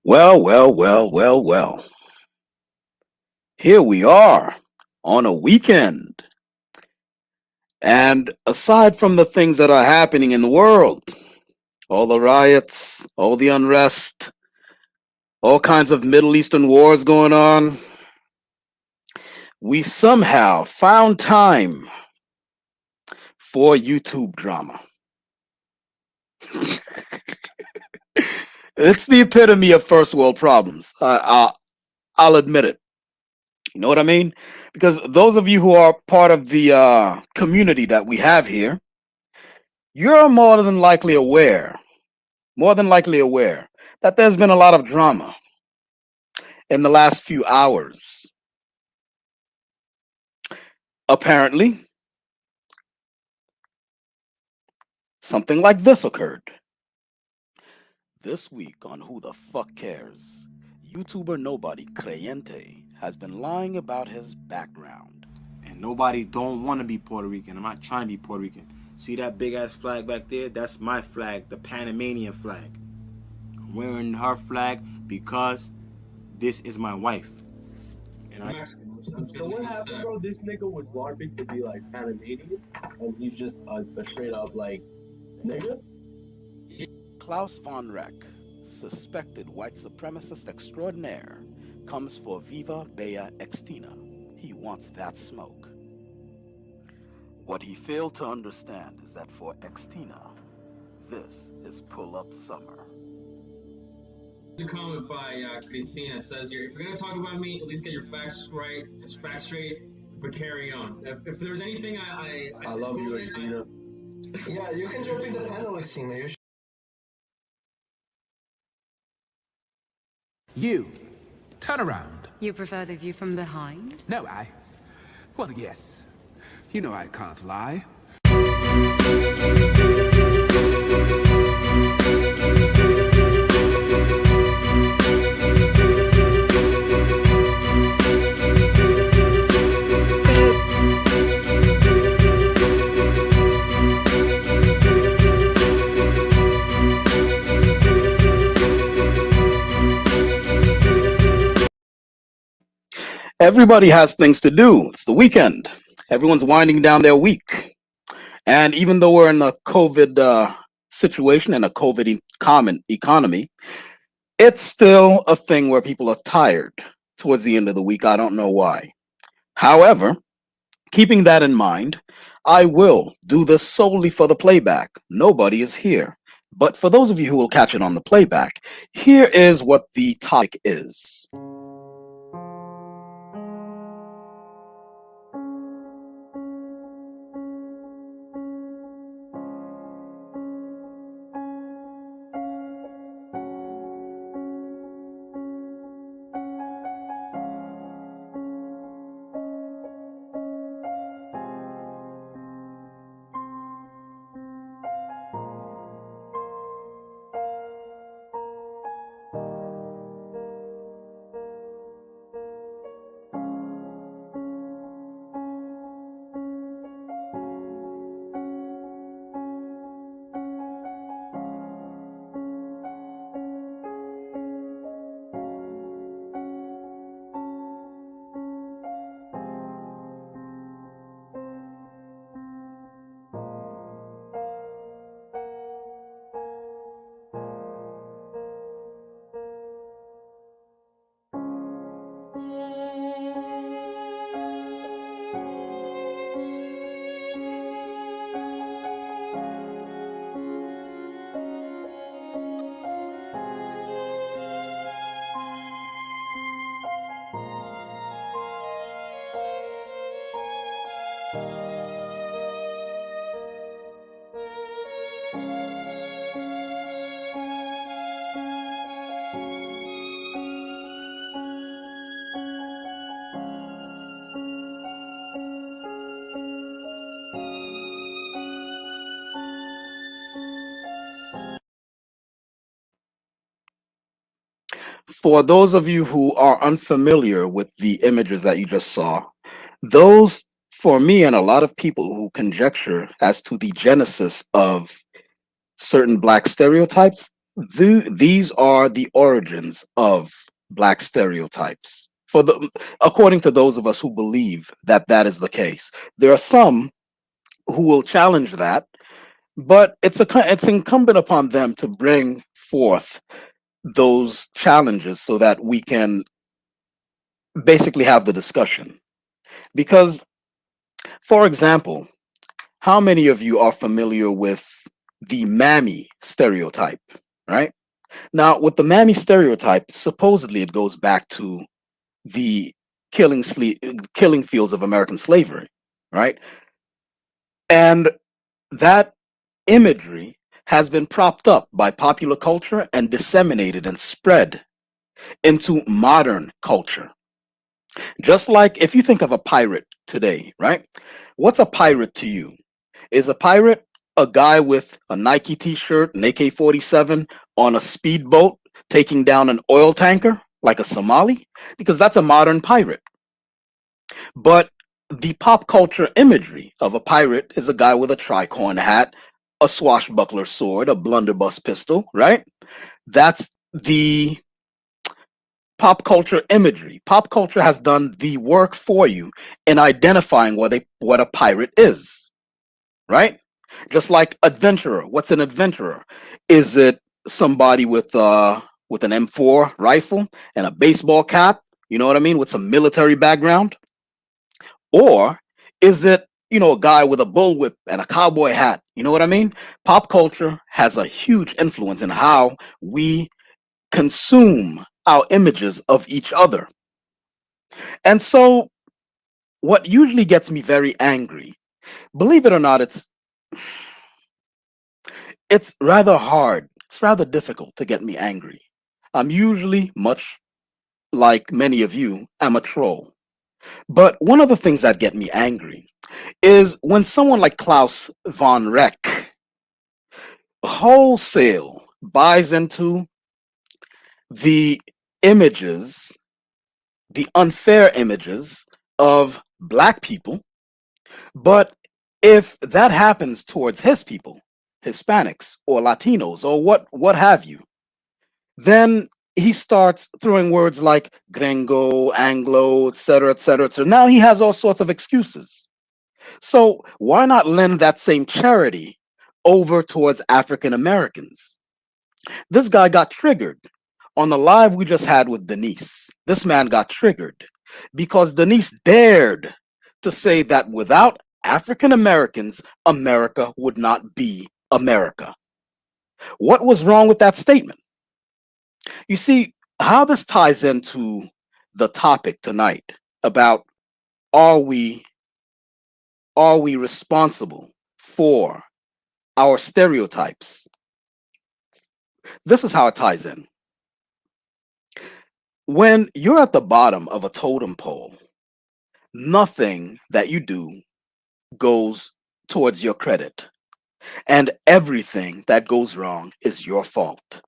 Well, well, well, well, well. Here we are on a weekend. And aside from the things that are happening in the world, all the riots, all the unrest, all kinds of Middle Eastern wars going on, we somehow found time for YouTube drama. It's the epitome of first world problems. I'll admit it. You know what I mean? Because those of you who are part of the community that we have here, you're more than likely aware that there's been a lot of drama in the last few hours. Apparently, something like this occurred. This week on Who the Fuck Cares, YouTuber Nobody Creyente has been lying about his background. And nobody don't want to be Puerto Rican. I'm not trying to be Puerto Rican. See that big ass flag back there? That's my flag, the Panamanian flag. I'm wearing her flag because this is my wife. And I So what happened, bro? This nigga was LARPing to be like Panamanian, and he's just a straight up like nigga. Klaus von Reck, suspected white supremacist extraordinaire, comes for Viva Bella Extina. He wants that smoke. What he failed to understand is that for Extina, this is pull-up summer. A comment by Christina says here, if you're gonna talk about me, at least get your facts right, facts straight, but carry on. If there's anything I love you, Extina. Yeah, you can just be the panel, Extina. You, turn around. You prefer the view from behind? No, well, yes. You know I can't lie. Everybody has things to do. It's the weekend. Everyone's winding down their week. And even though we're in a COVID situation and a COVID economy, it's still a thing where people are tired towards the end of the week. I don't know why. However, keeping that in mind, I will do this solely for the playback. Nobody is here. But for those of you who will catch it on the playback, here is what the topic is. For those of you who are unfamiliar with the images that you just saw, those, for me and a lot of people who conjecture as to the genesis of certain black stereotypes, These are the origins of black stereotypes. According to those of us who believe that that is the case, there are some who will challenge that, but it's incumbent upon them to bring forth those challenges so that we can basically have the discussion. Because, for example, how many of you are familiar with the mammy stereotype, right? Now, with the mammy stereotype, supposedly it goes back to the killing fields of American slavery, right? And that imagery has been propped up by popular culture and disseminated and spread into modern culture. Just like if you think of a pirate today, right? What's a pirate to you? Is a pirate a guy with a Nike t-shirt, an AK-47 on a speedboat taking down an oil tanker like a Somali? Because that's a modern pirate. But the pop culture imagery of a pirate is a guy with a tricorn hat, a swashbuckler sword, a blunderbuss pistol, right? That's the pop culture imagery. Pop culture has done the work for you in identifying what a pirate is, right? Just like adventurer. What's an adventurer? Is it somebody with an M4 rifle and a baseball cap? You know what I mean? With some military background? Or is it, a guy with a bullwhip and a cowboy hat? You know what I mean? Pop culture has a huge influence in how we consume our images of each other. And so, what usually gets me very angry, believe it or not, it's rather hard. It's rather difficult to get me angry. I'm usually, much like many of you, am a troll. But one of the things that get me angry is when someone like Klaus von Reck wholesale buys into the images, the unfair images of black people. But if that happens towards his people, Hispanics or Latinos or what have you, then he starts throwing words like gringo, Anglo, etc., etc., etc. Now he has all sorts of excuses. So why not lend that same charity over towards African Americans? This guy got triggered on the live we just had with Denise. This man got triggered because Denise dared to say that without African Americans, America would not be America. What was wrong with that statement? You see, how this ties into the topic tonight about are we responsible for our stereotypes? This is how it ties in. When you're at the bottom of a totem pole, nothing that you do goes towards your credit, and everything that goes wrong is your fault.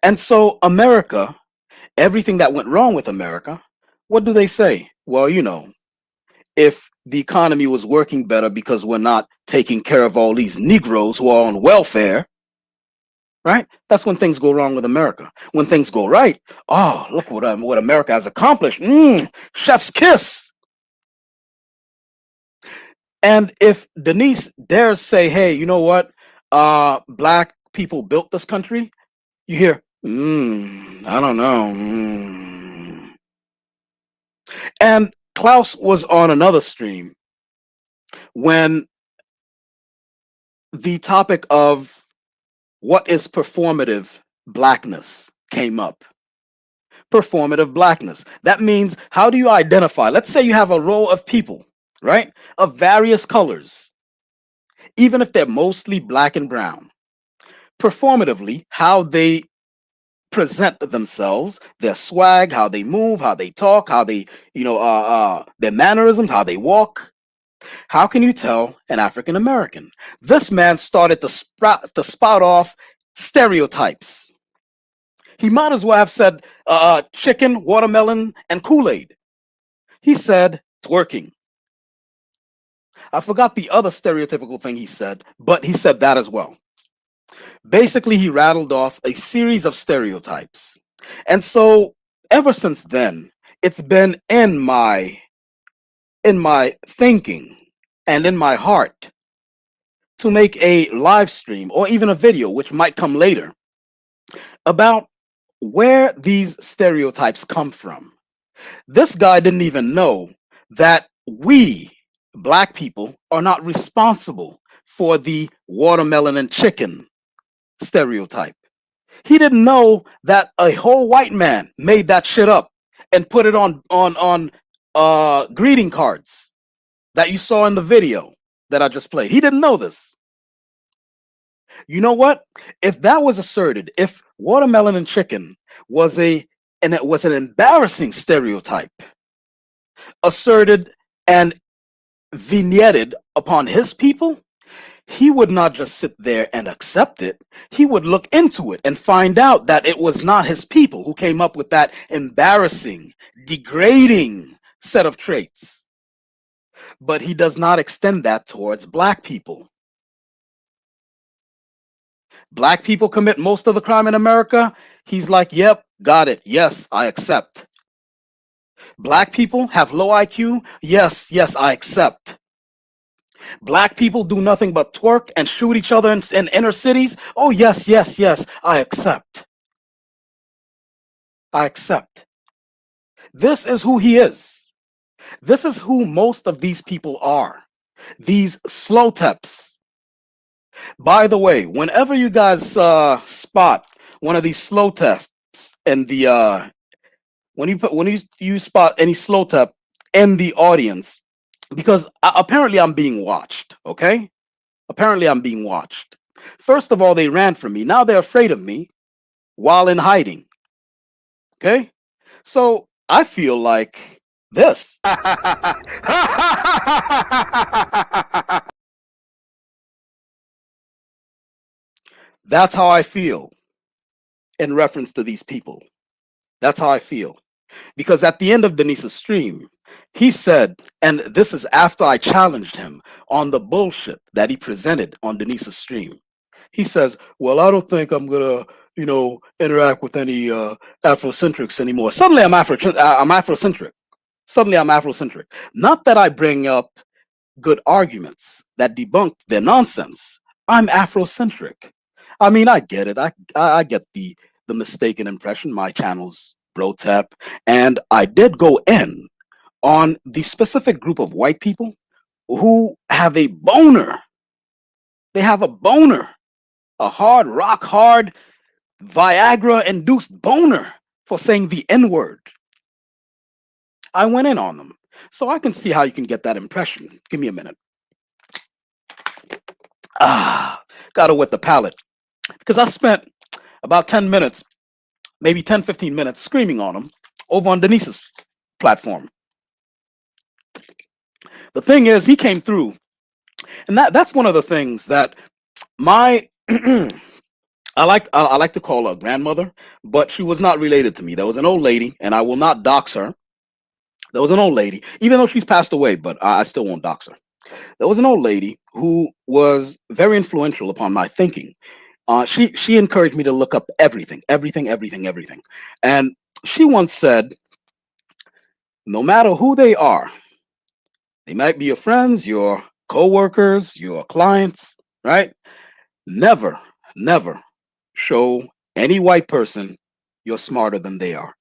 And so, America, everything that went wrong with America, what do they say? Well, if the economy was working better because we're not taking care of all these Negroes who are on welfare, right? That's when things go wrong with America. When things go right, oh, look what America has accomplished. Chef's kiss. And if Denise dares say, hey, you know what? Black people built this country, you hear, I don't know. And Klaus was on another stream when the topic of what is performative blackness came up. Performative blackness. That means, how do you identify? Let's say you have a row of people, right? Of various colors, even if they're mostly black and brown. Performatively, how they present themselves, their swag, how they move, how they talk, how they, their mannerisms, how they walk. How can you tell an African American? This man started to spout off stereotypes. He might as well have said chicken, watermelon, and Kool-Aid. He said twerking. I forgot the other stereotypical thing he said, but he said that as well. Basically, he rattled off a series of stereotypes. And so ever since then, it's been in my thinking and in my heart to make a live stream or even a video, which might come later, about where these stereotypes come from. This guy didn't even know that we, black people, are not responsible for the watermelon and chicken stereotype. He didn't know that a whole white man made that shit up and put it on greeting cards that you saw in the video that I just played. He didn't know this. You know what? If that was asserted, if watermelon and chicken was it was an embarrassing stereotype asserted and vignetted upon his people, he would not just sit there and accept it. He would look into it and find out that it was not his people who came up with that embarrassing, degrading set of traits. But he does not extend that towards black people. Black people commit most of the crime in America. He's like, yep, got it. Yes, I accept. Black people have low IQ. Yes, I accept. Black people do nothing but twerk and shoot each other in inner cities. Oh, yes, I accept. I accept. This is who he is. This is who most of these people are. These slow taps. By the way, whenever you guys spot one of these slow taps in the when you spot any slow tap in the audience, because apparently I'm being watched, okay? Apparently I'm being watched. First of all, they ran from me. Now they're afraid of me while in hiding. Okay? So I feel like this. That's how I feel in reference to these people. That's how I feel. Because at the end of Denise's stream, he said, and this is after I challenged him on the bullshit that he presented on Denise's stream. He says, well, I don't think I'm going to, interact with any Afrocentrics anymore. Suddenly I'm Afrocentric. Suddenly I'm Afrocentric. Not that I bring up good arguments that debunk their nonsense. I'm Afrocentric. I mean, I get it. I get the mistaken impression. My channel's Brotep, and I did go in on the specific group of white people who have a boner. They have a boner, a hard, rock hard, Viagra induced boner for saying the N word. I went in on them. So I can see how you can get that impression. Give me a minute. Gotta wet the palate. Because I spent about 10 minutes, maybe 10, 15 minutes screaming on them over on Denise's platform. The thing is, he came through. And that's one of the things that my I like to call her grandmother, but she was not related to me. There was an old lady, and I will not dox her. There was an old lady, even though she's passed away, but I still won't dox her. There was an old lady who was very influential upon my thinking. She encouraged me to look up everything. And she once said, no matter who they are, they might be your friends, your co-workers, your clients, right? Never show any white person you're smarter than they are.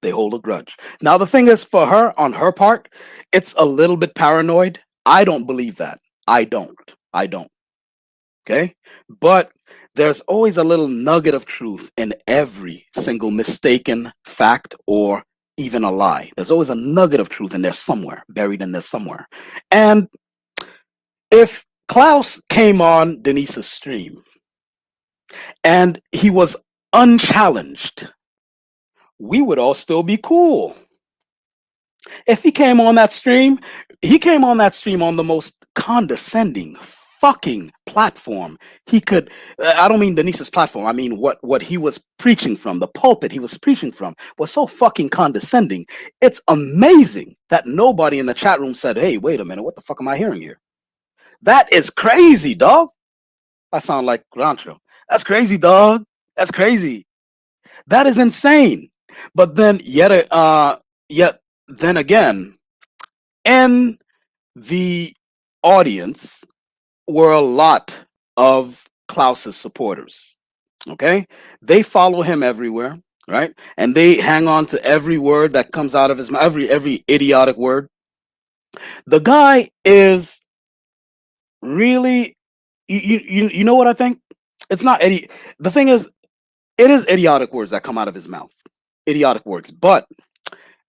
They hold a grudge. Now, the thing is, for her, on her part, it's a little bit paranoid. I don't believe that. I don't. Okay? But there's always a little nugget of truth in every single mistaken fact or even a lie. There's always a nugget of truth in there somewhere, buried in there somewhere. And if Klaus came on Denise's stream and he was unchallenged, we would all still be cool. If he came on that stream, on the most condescending fucking platform he could. I don't mean Denise's platform. I mean what he was preaching from, the pulpit he was preaching from was so fucking condescending. It's amazing that nobody in the chat room said, hey, wait a minute, what the fuck am I hearing here? That is crazy, dog. I sound like Rancho. That's crazy, dog. That's crazy. That is insane. But then yet then again, in the audience were a lot of Klaus's supporters. Okay? They follow him everywhere, right? And they hang on to every word that comes out of his mouth, every idiotic word. The guy is really you know what I think? It's not any the thing is it is idiotic words that come out of his mouth. Idiotic words. But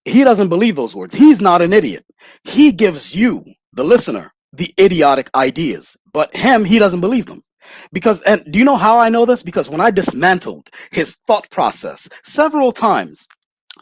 he doesn't believe those words. He's not an idiot. He gives you, the listener, the idiotic ideas. But him, he doesn't believe them. Because, and do you know how I know this? Because when I dismantled his thought process several times,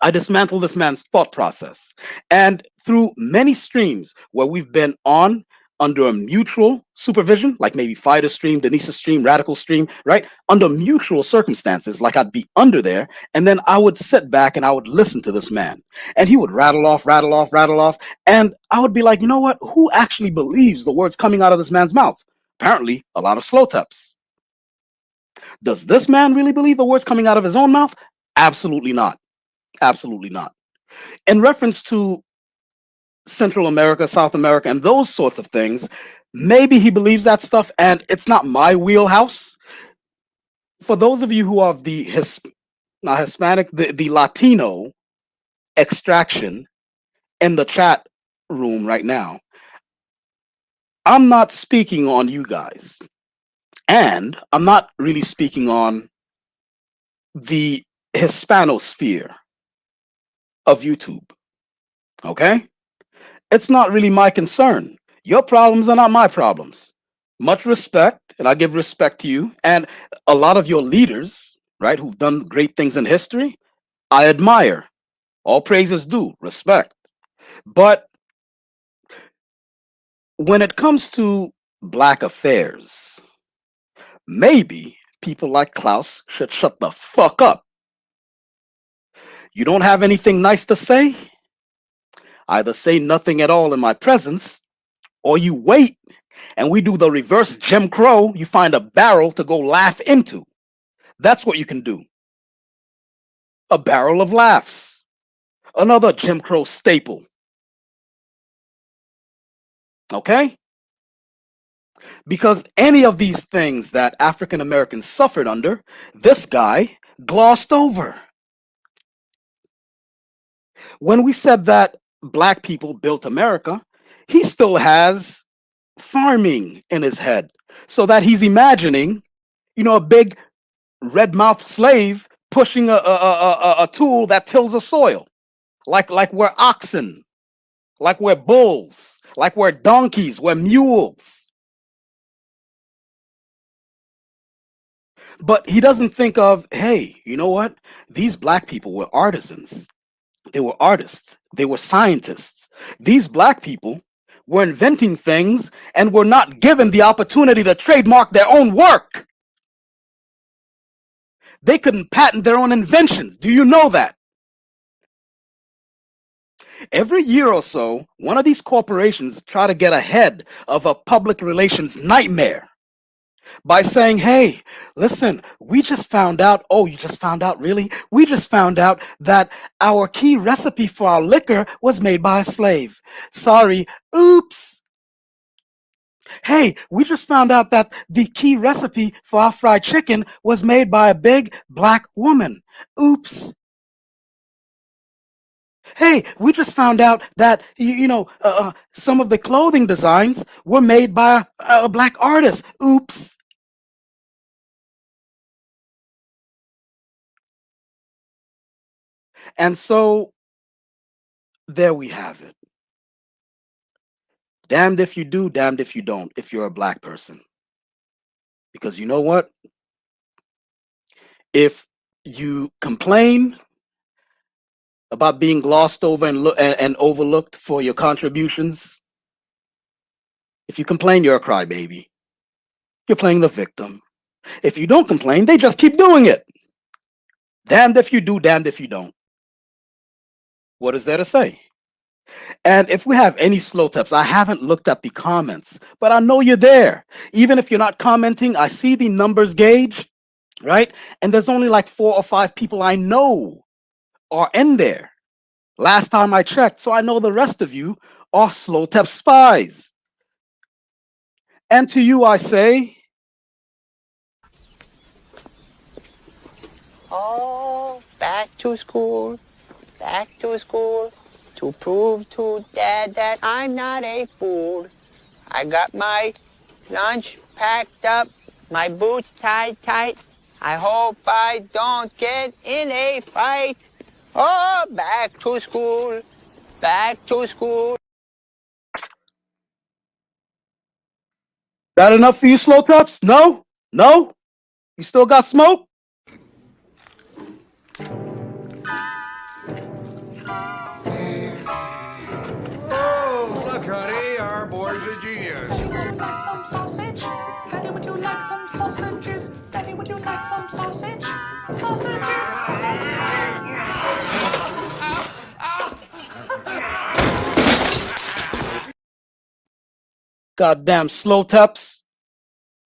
I dismantled this man's thought process. And through many streams where we've been on under a mutual supervision, like maybe Fighter stream, Denise's stream, Radical stream, right? Under mutual circumstances, like I'd be under there, and then I would sit back and I would listen to this man. And he would rattle off, rattle off, rattle off. And I would be like, you know what? Who actually believes the words coming out of this man's mouth? Apparently, a lot of slow taps. Does this man really believe the words coming out of his own mouth? Absolutely not. Absolutely not. In reference to Central America, South America, and those sorts of things, maybe he believes that stuff, and it's not my wheelhouse. For those of you who are of the not Hispanic, the Latino extraction in the chat room right now, I'm not speaking on you guys, and I'm not really speaking on the Hispanosphere of YouTube. Okay? It's not really my concern. Your problems are not my problems. Much respect, and I give respect to you. And a lot of your leaders, right, who've done great things in history, I admire. All praises due, respect. But when it comes to black affairs, maybe people like Klaus should shut the fuck up. You don't have anything nice to say? Either say nothing at all in my presence, or you wait and we do the reverse Jim Crow. You find a barrel to go laugh into. That's what you can do. A barrel of laughs. Another Jim Crow staple. Okay? Because any of these things that African Americans suffered under, this guy glossed over. When we said that black people built America, he still has farming in his head, so that he's imagining, a big red-mouthed slave pushing a tool that tills the soil, like we're oxen, like we're bulls, like we're donkeys, we're mules. But he doesn't think of, hey, you know what? These black people were artisans. They were artists. They were scientists. These black people were inventing things and were not given the opportunity to trademark their own work. They couldn't patent their own inventions. Do you know that? Every year or so, one of these corporations try to get ahead of a public relations nightmare by saying, hey, listen, we just found out. Oh, you just found out, really? We just found out that our key recipe for our liquor was made by a slave. Sorry, oops. Hey, we just found out that the key recipe for our fried chicken was made by a big black woman. Oops. Hey, we just found out that, some of the clothing designs were made by a black artist. Oops. And so there we have it. Damned if you do, damned if you don't, if you're a black person. Because you know what? If you complain about being glossed over and overlooked for your contributions, if you complain, you're a crybaby. You're playing the victim. If you don't complain, they just keep doing it. Damned if you do, damned if you don't. What is there to say? And if we have any slow taps, I haven't looked at the comments, but I know you're there. Even if you're not commenting, I see the numbers gauge, right? And there's only like 4 or 5 people I know are in there. Last time I checked, so I know the rest of you are slow tap spies. And to you I say, Oh, back to school, to prove to Dad that I'm not a fool. I got my lunch packed up, my boots tied tight. I hope I don't get in a fight. Oh, back to school, back to school. that enough for you slow taps? No? No? You still got smoke? Oh, look, honey, our boy's a genius. Daddy, would you like some sausage? Daddy, would you like some sausages? Daddy, would you like some sausage? Sausages, sausages. Goddamn slow taps.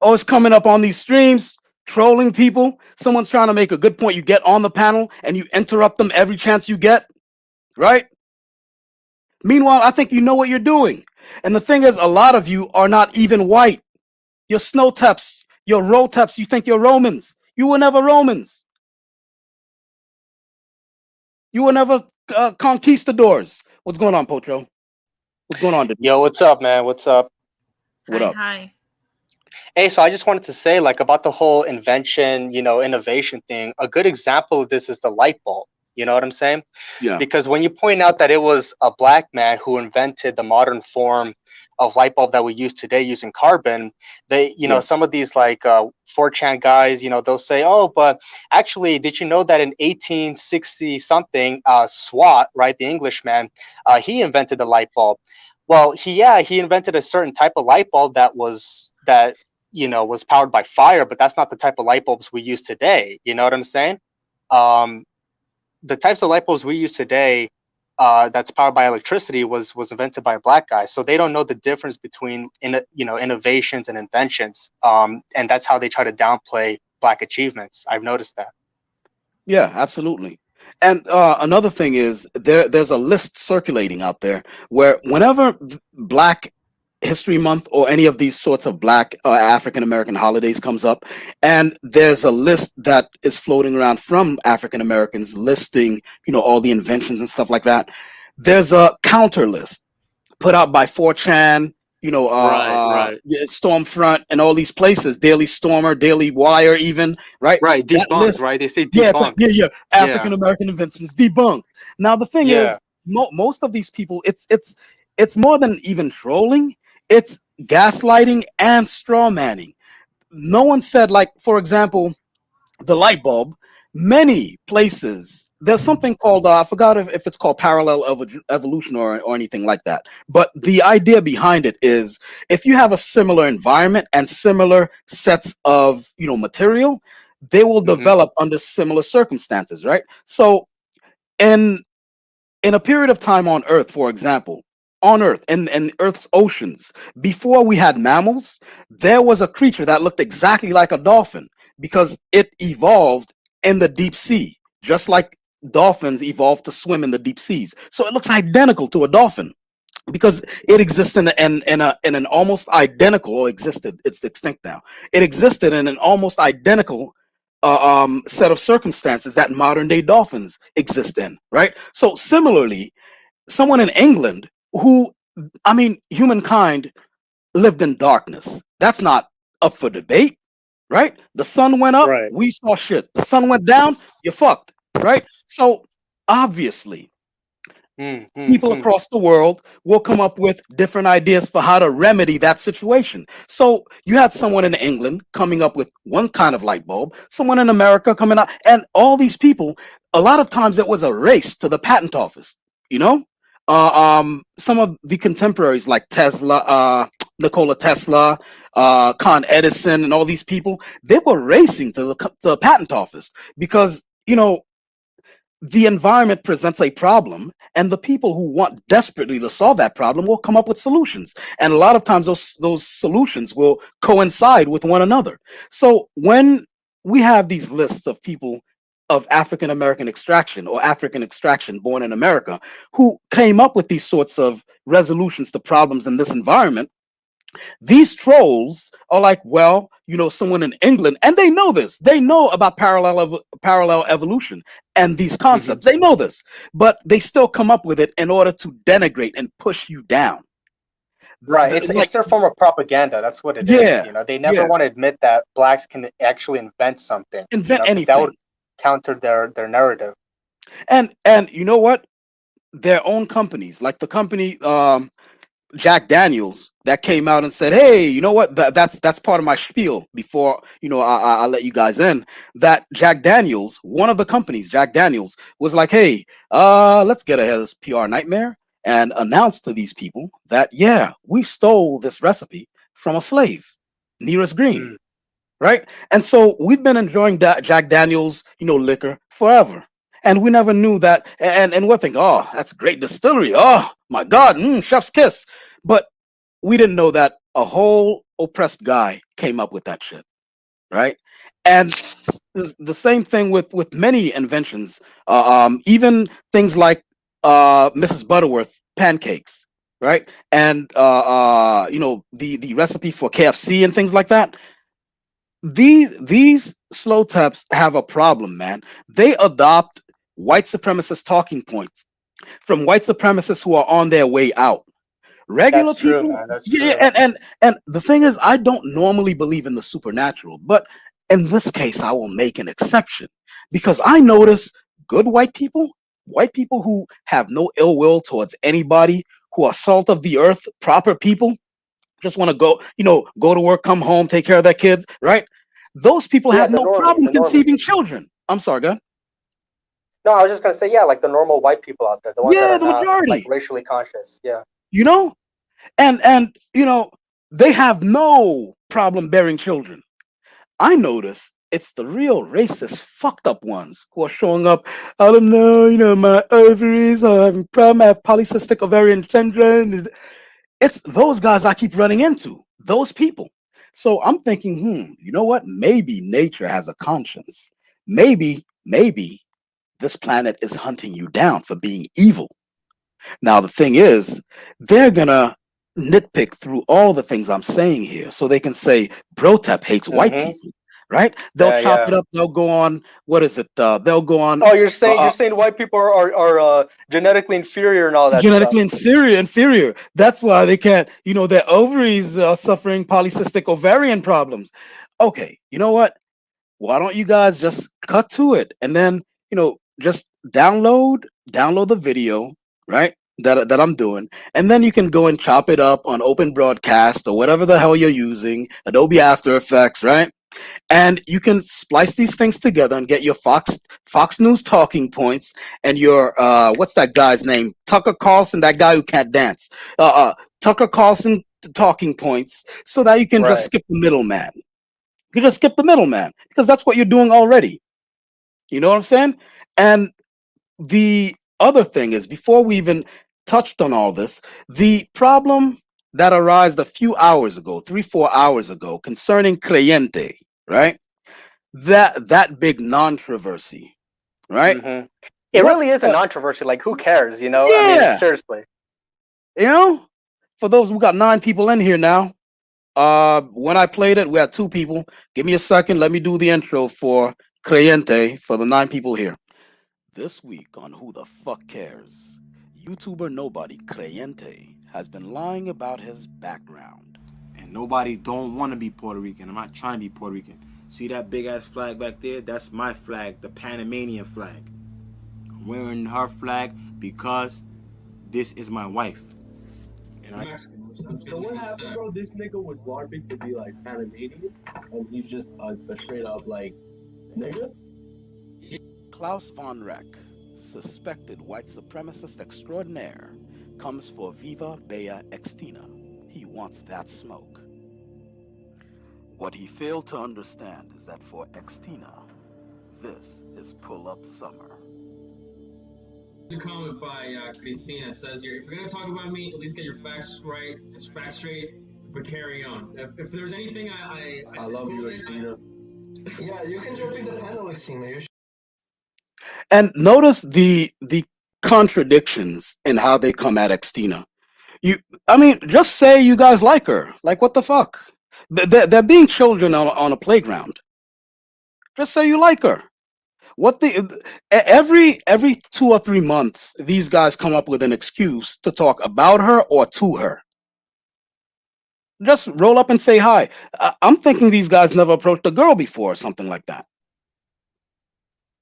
Always coming up on these streams, trolling people. Someone's trying to make a good point. You get on the panel and you interrupt them every chance you get, right? Meanwhile, I think you know what you're doing. And the thing is, a lot of you are not even white. You're snow taps, you're roll taps, you think you're Romans. You were never Romans. You were never conquistadors. What's going on, Potro? What's going on? Yo, what's up, man? What's up? What up? Hi. Hey, so I just wanted to say, like, about the whole invention, innovation thing. A good example of this is the light bulb. You know what I'm saying? Yeah. Because when you point out that it was a black man who invented the modern form of light bulb that we use today using carbon, they, some of these like 4chan guys, they'll say, oh, but actually, did you know that in 1860 something, Swat, right, the Englishman, he invented the light bulb? Well, he invented a certain type of light bulb that was powered by fire, but that's not the type of light bulbs we use today. You know what I'm saying? The types of light bulbs we use today that's powered by electricity was invented by a black guy. So they don't know the difference between innovations and inventions. And that's how they try to downplay black achievements. I've noticed that. Yeah, absolutely. And another thing is there's a list circulating out there where whenever Black History Month or any of these sorts of Black African American holidays comes up, and there's a list that is floating around from African Americans listing, all the inventions and stuff like that. There's a counter list put out by 4chan, Right. Stormfront, and all these places, Daily Stormer, Daily Wire, even, right? Right, That debunked, list, right? They say debunked. yeah. African American inventions debunked. Now the thing is, most of these people, it's more than even trolling. It's gaslighting and straw manning. No one said, like, for example, the light bulb. Many places there's something called I forgot if it's called parallel evolution or anything like that. But the idea behind it is if you have a similar environment and similar sets of material, they will develop under similar circumstances, right? So in a period of time on Earth, for example, on Earth, in Earth's oceans, before we had mammals, there was a creature that looked exactly like a dolphin because it evolved in the deep sea, just like dolphins evolved to swim in the deep seas. So it looks identical to a dolphin because it exists in an almost identical, or existed, it's extinct now. It existed in an almost identical set of circumstances that modern day dolphins exist in, right? So similarly, someone in England who, humankind lived in darkness. That's not up for debate, right? The sun went up, Right. we saw shit. The sun went down, you're fucked, right? So obviously, people across the world will come up with different ideas for how to remedy that situation. So you had someone in England coming up with one kind of light bulb, someone in America coming up, and all these people, a lot of times it was a race to the patent office, some of the contemporaries like Tesla, Nikola Tesla, Con Edison, and all these people, they were racing to the patent office because, the environment presents a problem, and the people who want desperately to solve that problem will come up with solutions. And a lot of times those solutions will coincide with one another. So when we have these lists of people of African American extraction or African extraction born in America who came up with these sorts of resolutions to problems in this environment, these trolls are like, well, someone in England, and they know this. They know about parallel evolution and these Hmm. concepts. They know this, but they still come up with it in order to denigrate and push you down. Right. Like, It's their form of propaganda. That's what it is. yeah, You know, they never yeah, want to admit that blacks can actually invent something. You invent know, that anything. would counter their narrative. And you know what? Their own companies, like the company Jack Daniels, that came out and said, "Hey, you know what? That's part of my spiel. Before I let you guys in, that Jack Daniels, one of the companies, Jack Daniels, was like, hey, let's get ahead of this PR nightmare and announce to these people that yeah, we stole this recipe from a slave, Nearest Green, Mm. right? And so we've been enjoying that Jack Daniels, liquor forever." And we never knew that, and we're thinking, oh, that's great distillery. Oh my God, chef's kiss. But we didn't know that a whole oppressed guy came up with that shit, right? And the same thing with many inventions, even things like Mrs. Butterworth pancakes, right? And the recipe for KFC and things like that. These slow taps have a problem, man. They adopt white supremacist talking points from white supremacists who are on their way out. Regular That's true, people, man. That's yeah, true. and the thing is, I don't normally believe in the supernatural, but in this case, I will make an exception because I notice good white people who have no ill will towards anybody, who are salt of the earth, proper people, just want to go to work, come home, take care of their kids, right? Those people Yeah, have the no normies, problem the normies. conceiving children. I'm sorry, God. No, I was just gonna say, yeah, like the normal white people out there, the ones that Yeah, are the not like majority, racially conscious. Yeah. you know, and they have no problem bearing children. I notice it's the real racist, fucked up ones who are showing up. I don't know, my ovaries are having problem. I have polycystic ovarian syndrome. It's those guys I keep running into. Those people. So I'm thinking, you know what? Maybe nature has a conscience. Maybe this planet is hunting you down for being evil. Now the thing is, they're gonna nitpick through all the things I'm saying here, so they can say Brotep hates white Hmm. people, right? They'll Yeah, chop yeah. it up. They'll go on. What is it? They'll go on. Oh, Uh, you're uh, saying white people are genetically inferior and all that stuff. Genetically inferior. That's why they can't. Their ovaries are suffering polycystic ovarian problems. Okay, you know what? Why don't you guys just cut to it and then just download the video, right? That I'm doing, and then you can go and chop it up on Open Broadcast or whatever the hell you're using, Adobe After Effects, right? And you can splice these things together and get your Fox News talking points and your what's that guy's name? Tucker Carlson, that guy who can't dance. Tucker Carlson talking points, so that you can just Right. skip the middleman. You just skip the middleman because that's what you're doing already. You know what I'm saying? And the other thing is, before we even touched on all this, the problem that arose a few hours ago, 3-4 hours ago, concerning Creyente, right? That big controversy, right? Hmm. It What? really is a controversy. Like, who cares? You know? I mean, Yeah, seriously. you know. For those, we got 9 people in here now. When I played it, we had 2 people. Give me a second. Let me do the intro for Creyente for the 9 people here. This week on Who the Fuck Cares, YouTuber nobody Creyente has been lying about his background. And nobody don't want to be Puerto Rican. I'm not trying to be Puerto Rican. See that big ass flag back there? That's my flag, the Panamanian flag. I'm wearing her flag because this is my wife. And I Mexican. So what happened, bro? This nigga was LARPing to be like Panamanian, and he's just a straight up like nigga. Klaus von Reck, suspected white supremacist extraordinaire, comes for Viva Bea Extina. He wants that smoke. What he failed to understand is that for Extina, this is pull-up summer. A comment by Christina. It says here, if you're gonna talk about me, at least get your facts right, facts straight, but carry on. If there's anything I love you, Christina. Yeah, you can jump in the panel, Christina. You should. And notice the contradictions in how they come at Xtina. I mean, just say you guys like her. Like, what the fuck? They're being children on a playground. Just say you like her. Every 2 or 3 months, these guys come up with an excuse to talk about her or to her. Just roll up and say hi. I'm thinking these guys never approached a girl before or something like that.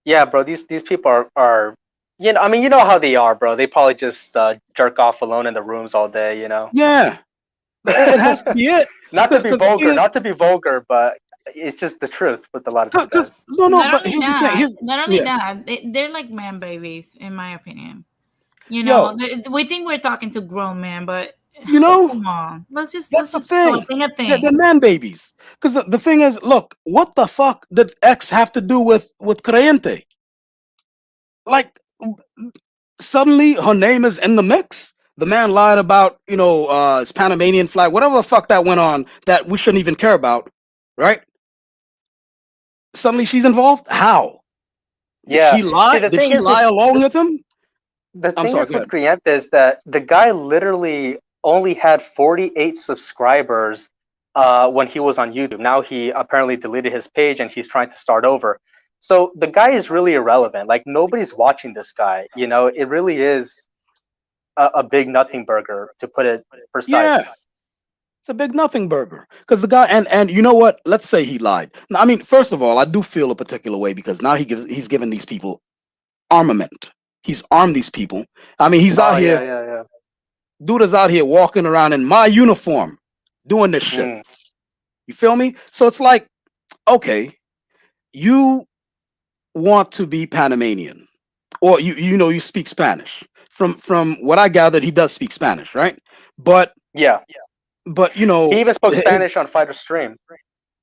Yeah, bro. These people are I mean, you know how they are, bro. They probably just jerk off alone in the rooms all day. Yeah, it has to be it. Not to be vulgar, but it's just the truth with a lot of these guys. Not only that, they're like man babies, in my opinion. We think we're talking to grown men, but come on, let's just that's let's the just thing. a thing. They're man babies. Because the thing is, look, what the fuck did X have to do with Creyente? Like, suddenly her name is in the mix. The man lied about, his Panamanian flag, whatever the fuck that went on that we shouldn't even care about, right? Suddenly she's involved? How? Yeah. Did she lie? Did she lie along with him? The thing is with Creyente is that the guy literally only had 48 subscribers when he was on YouTube. Now he apparently deleted his page and he's trying to start over. So the guy is really irrelevant. Like, nobody's watching this guy. It really is a big nothing burger, to put it precise. Yeah. It's a big nothing burger. Because the guy, and you know what? Let's say he lied. Now, I mean, first of all, I do feel a particular way because now he's giving these people armament. He's armed these people. I mean, he's out here. Yeah. Dude is out here walking around in my uniform doing this shit. You feel me? So it's like, okay, you want to be Panamanian, or you speak Spanish. From what I gathered, he does speak Spanish, right? But but he even spoke Spanish on Fighter Stream.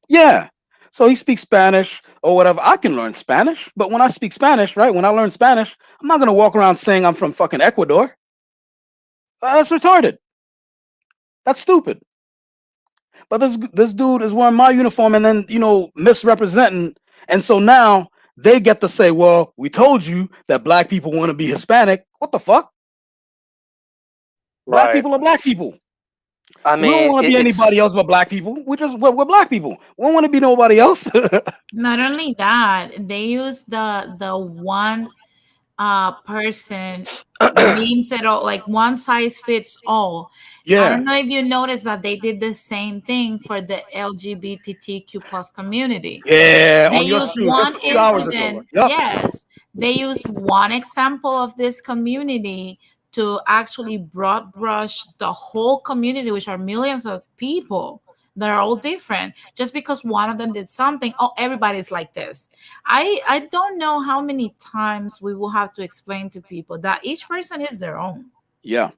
Yeah, so he speaks Spanish or whatever. I can learn Spanish, but when I speak Spanish, right? When I learn Spanish, I'm not gonna walk around saying I'm from fucking Ecuador. That's retarded. That's stupid. But this dude is wearing my uniform and then misrepresenting, and so now they get to say, well, we told you that black people want to be Hispanic. What the fuck? Black people are black people. I mean, we don't want to be anybody else but black people. We're black people. We don't want to be nobody else. Not only that, they use the one person means it all, like one size fits all. Yeah. I don't know if you noticed that they did the same thing for the LGBTQ plus community. Yeah, they on your used stream one just a few hours ago. incident. Yep. Yes, they used one example of this community to actually broad brush the whole community, which are millions of people that are all different. Just because one of them did something, everybody's like this. I don't know how many times we will have to explain to people that each person is their own. Yeah.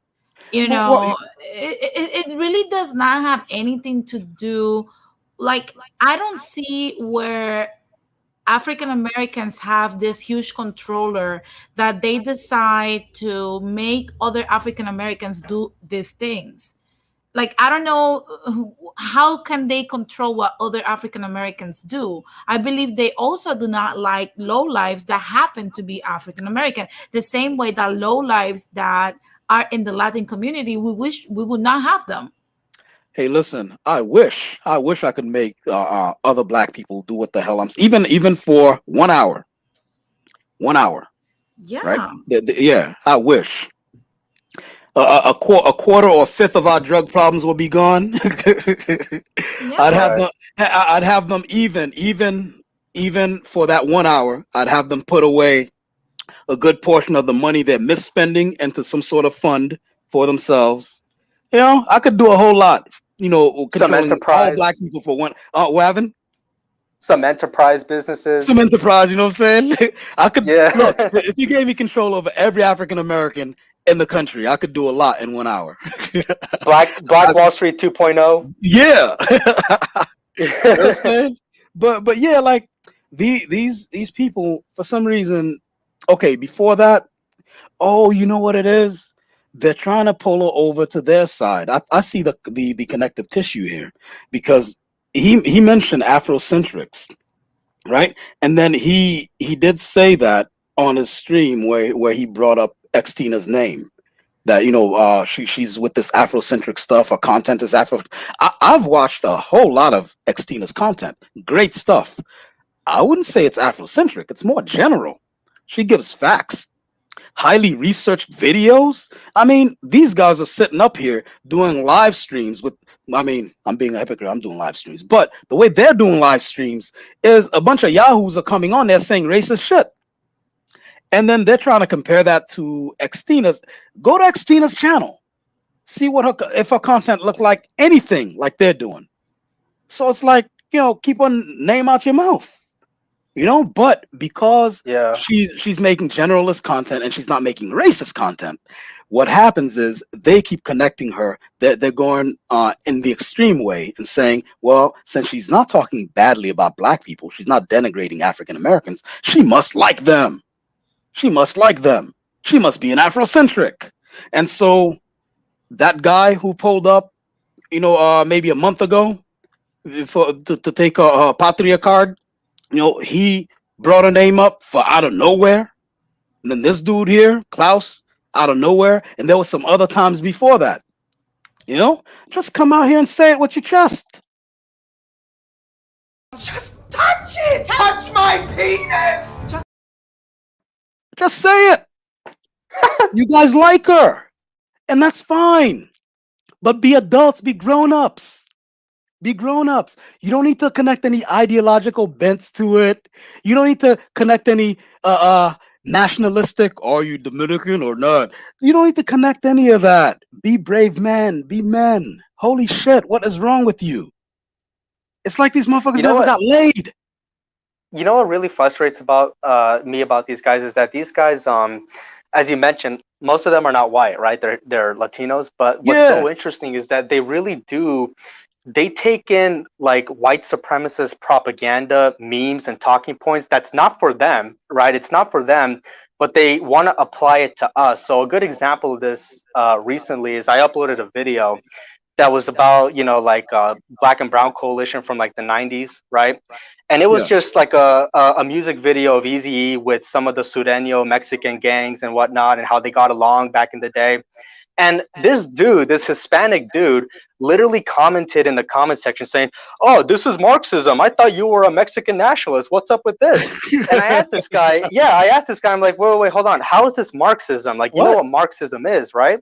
It really does not have anything to do. Like, I don't see where African Americans have this huge controller that they decide to make other African Americans do these things. Like, I don't know, how can they control what other African Americans do? I believe they also do not like lowlives that happen to be African American. The same way that lowlives that are in the Latin community, we wish we would not have them. Hey, listen, I wish I could make other black people do what the hell I'm even for 1 hour. 1 hour. Yeah. Right? Yeah, I wish. A quarter or a fifth of our drug problems will be gone. Yeah. I'd have them even for that 1 hour. I'd have them put away a good portion of the money they're misspending into some sort of fund for themselves. I could do a whole lot. Some enterprise. All black people for one. What happened? Some enterprise businesses. Some enterprise. You know what I'm saying? I could. Yeah. Look, if you gave me control over every African American in the country, I could do a lot in 1 hour. Black Wall Street 2.0. Yeah. But yeah, like these people for some reason. Okay, before that, Oh, you know what it is? They're trying to pull her over to their side. I see the connective tissue here because he mentioned Afrocentrics, right? And then he did say that on his stream where he brought up X Tina's name. That she's with this Afrocentric stuff. Her content is Afro. I've watched a whole lot of X Tina's content. Great stuff. I wouldn't say it's Afrocentric. It's more general. She gives facts, highly researched videos. I mean, these guys are sitting up here doing live streams with, I mean, I'm being a hypocrite. I'm doing live streams. But the way they're doing live streams is a bunch of yahoos are coming on there saying racist shit. And then they're trying to compare that to Xtina's. Go to Xtina's channel. See if her content look like anything like they're doing. So it's like, keep one name out your mouth. But because she's making generalist content and she's not making racist content, what happens is they keep connecting her. They're going in the extreme way and saying, well, since she's not talking badly about black people, she's not denigrating African Americans, she must like them. She must like them. She must be an Afrocentric. And so that guy who pulled up, maybe a month ago to take a Patria card, he brought a name up for out of nowhere. And then this dude here, Klaus, out of nowhere. And there was some other times before that. Just come out here and say it with your chest. Just touch it! Touch my penis! Just say it. You guys like her. And that's fine. But be adults, be grown-ups. Be grown-ups. You don't need to connect any ideological bents to it. You don't need to connect any nationalistic, are you Dominican or not? You don't need to connect any of that. Be brave men. Be men. Holy shit, what is wrong with you? It's like these motherfuckers never got laid. You know what really frustrates about me about these guys is that these guys, as you mentioned, most of them are not white, right? They're Latinos. But what's so interesting is that they really do. They take in like white supremacist propaganda, memes, and talking points. That's not for them, right? It's not for them, but they want to apply it to us. So a good example of this recently is I uploaded a video that was about, Black and Brown Coalition from like the 90s, right? And it was just like a music video of Eazy-E with some of the Sureño Mexican gangs and whatnot and how they got along back in the day. And this dude, this Hispanic dude, literally commented in the comment section saying, "Oh, this is Marxism. I thought you were a Mexican nationalist. What's up with this?" And I asked this guy, I'm like, wait, hold on. How is this Marxism? Like, you know what Marxism is, right?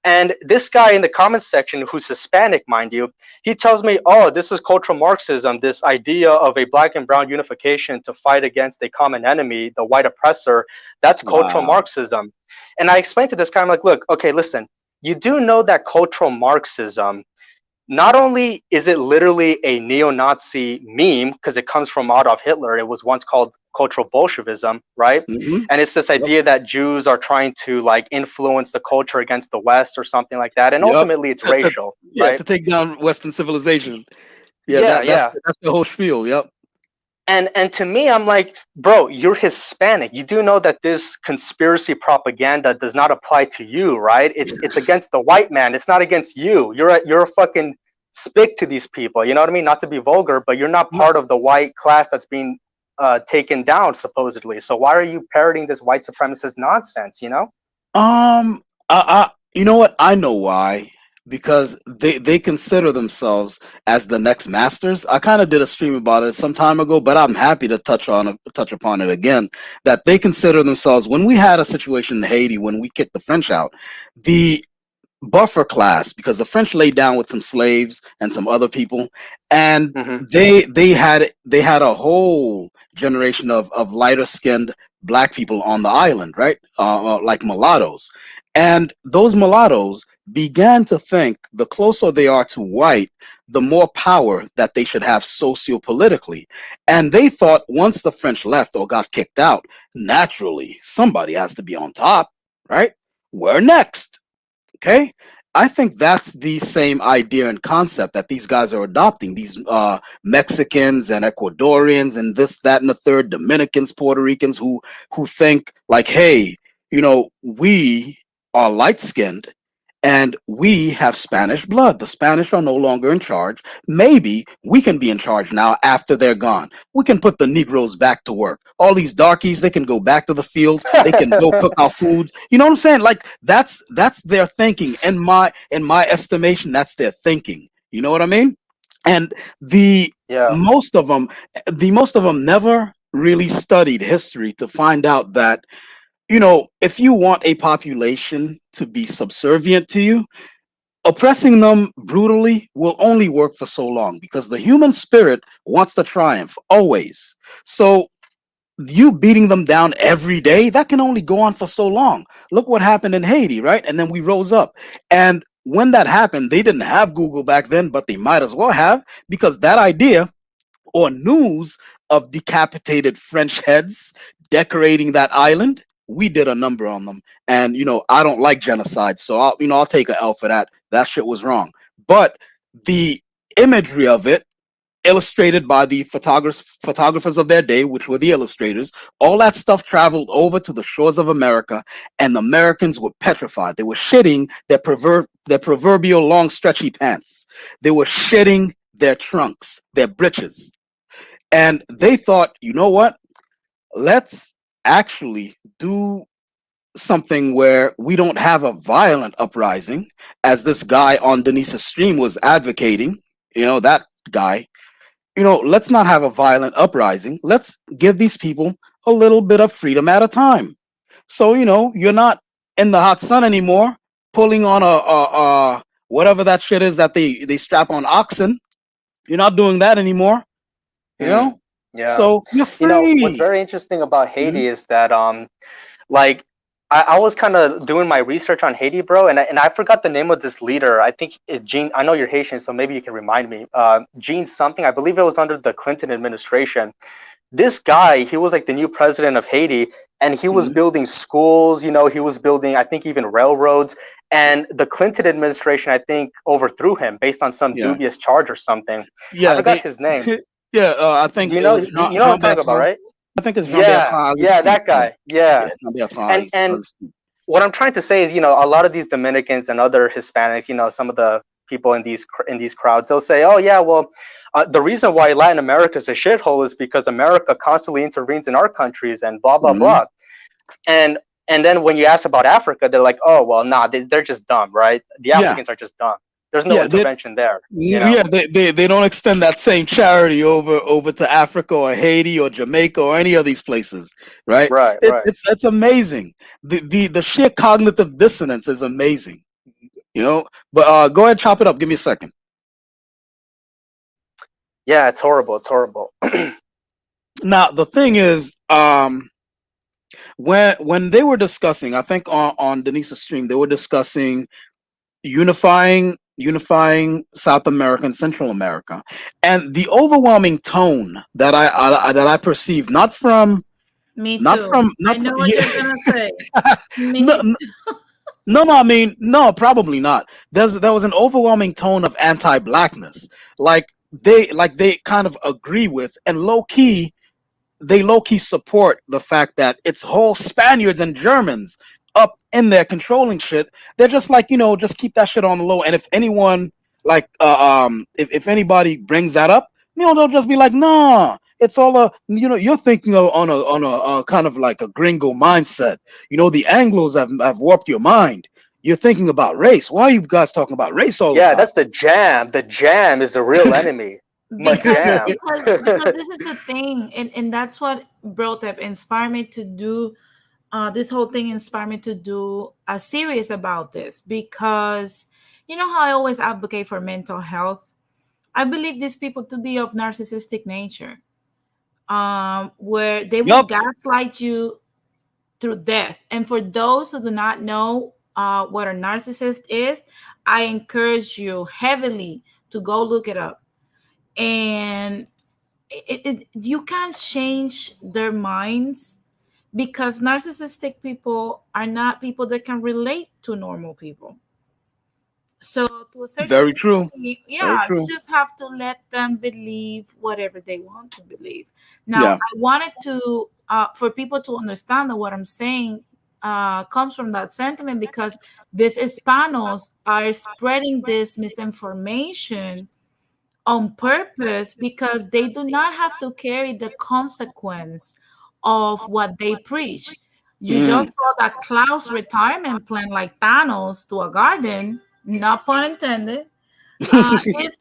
And this guy in the comments section, who's Hispanic, mind you, he tells me, "Oh, this is cultural Marxism, this idea of a black and brown unification to fight against a common enemy, the white oppressor. That's cultural Marxism." And I explained to this guy, I'm like, "Look, okay, listen, you do know that cultural Marxism, not only is it literally a neo-Nazi meme, because it comes from Adolf Hitler, it was once called cultural Bolshevism, right? And it's this idea that Jews are trying to like influence the culture against the West or something like that. And ultimately it's racial, right? To take down Western civilization. That's the whole spiel. Yep. And to me, I'm like, bro, you're Hispanic. You do know that this conspiracy propaganda does not apply to you, right? It's against the white man. It's not against you. You're a fucking spick to these people. You know what I mean? Not to be vulgar, but you're not part of the white class that's being taken down supposedly. So why are you parroting this white supremacist nonsense? You know? You know what? I know why. Because they consider themselves as the next masters. I kind of did a stream about it some time ago, but I'm happy to touch upon it again. That they consider themselves, when we had a situation in Haiti when we kicked the French out, the buffer class, because the French laid down with some slaves and some other people, and they had a whole generation of lighter skinned black people on the island, right? Like mulattoes, and those mulattoes began to think the closer they are to white, the more power that they should have socio-politically. And they thought once the French left or got kicked out, naturally somebody has to be on top, right? We're next. Okay. I think that's the same idea and concept that these guys are adopting. These Mexicans and Ecuadorians and this, that, and the third, Dominicans, Puerto Ricans who think like, hey, we are light skinned and we have Spanish blood. The Spanish are no longer in charge. Maybe we can be in charge now after they're gone. We can put the Negroes back to work. All these darkies, they can go back to the fields. They can go cook our foods. You know what I'm saying? Like that's their thinking. In my estimation, that's their thinking. You know what I mean? And the Yeah. most of them, never really studied history to find out that if you want a population to be subservient to you, oppressing them brutally will only work for so long because the human spirit wants to triumph always. So you beating them down every day, that can only go on for so long. Look what happened in Haiti, right? And then we rose up. And when that happened, they didn't have Google back then, but they might as well have, because that idea or news of decapitated French heads decorating that island, we did a number on them. And I don't like genocide, so I'll take a L for that. That shit was wrong. But the imagery of it, illustrated by the photographers of their day, which were the illustrators, all that stuff traveled over to the shores of America, and the Americans were petrified. They were shitting their proverbial long stretchy pants. They were shitting their trunks, their breeches. And they thought, you know what? Let's actually do something where we don't have a violent uprising, as this guy on Denise's stream was advocating. That guy. Let's not have a violent uprising. Let's give these people a little bit of freedom at a time. So, you're not in the hot sun anymore, pulling on a whatever that shit is that they strap on oxen. You're not doing that anymore. You Mm, know? yeah. So you're What's free. very interesting about Mhm. Haiti is that like I was kind of doing my research on Haiti, bro, and I forgot the name of this leader. I think it Gene. I know you're Haitian, so maybe you can remind me. Gene something. I believe it was under the Clinton administration. This guy, he was like the new president of Haiti, and he was Mhm. building schools. He was building, I think, even railroads. And the Clinton administration, I think, overthrew him based on some Yeah. dubious charge or something. I Yeah. forgot his name. Yeah. I Do think you it know? was You know what I'm Jean talking about, Bertrand. right? I think it's Jean Yeah, Bertrand yeah, Aristide. that Yeah. guy. Yeah, Yeah. Jean Bertrand and Aristide. what I'm trying to say is, a lot of these Dominicans and other Hispanics, some of the people in these crowds, they'll say, "Oh yeah, well, the reason why Latin America is a shithole is because America constantly intervenes in our countries and blah blah Mhm. blah." And then when you ask about Africa, they're like, "Oh well, nah, they're just dumb, right? The Yeah. Africans are just dumb. There's no Yeah. intervention there, you know." Yeah, they don't extend that same charity over to Africa or Haiti or Jamaica or any of these places, right? Right, right. It's amazing. The sheer cognitive dissonance is amazing, But go ahead, chop it up. Give me a second. Yeah, it's horrible. It's horrible. Now the thing is, when they were discussing, I think on Denise's stream, they were discussing unifying South America and Central America, and the overwhelming tone that I perceived, Me too. I not from know what yeah, you're gonna say. no, Me no, I mean, no, probably not. There was an overwhelming tone of anti-blackness, like they kind of agree with, and low key support the fact that it's whole Spaniards and Germans up in there controlling shit. They're just like, just keep that shit on the low. And if anyone if anybody brings that up, they'll just be like, nah, it's all you're thinking of on a kind of like a gringo mindset. The Anglos have warped your mind. You're thinking about race. Why are you guys talking about race all the Yeah, time? that's the jam. The jam is the real enemy. My because jam. because this is the thing, and that's what brought up inspired me to do this whole thing inspired me to do a series about this, because you know how I always advocate for mental health. I believe these people to be of narcissistic nature, where they will Yup. gaslight you through death. And for those who do not know what a narcissist is, I encourage you heavily to go look it up. And you can't change their minds, because narcissistic people are not people that can relate to normal people. So to a certain Very true. degree, Very yeah, you true. just have to let them believe whatever they want to believe. Now, Yeah. I wanted to for people to understand that what I'm saying comes from that sentiment, because these Hispanos are spreading this misinformation on purpose, because they do not have to carry the consequence of what they preach. You just saw that Klaus retirement plan, like Thanos to a garden, not pun intended, is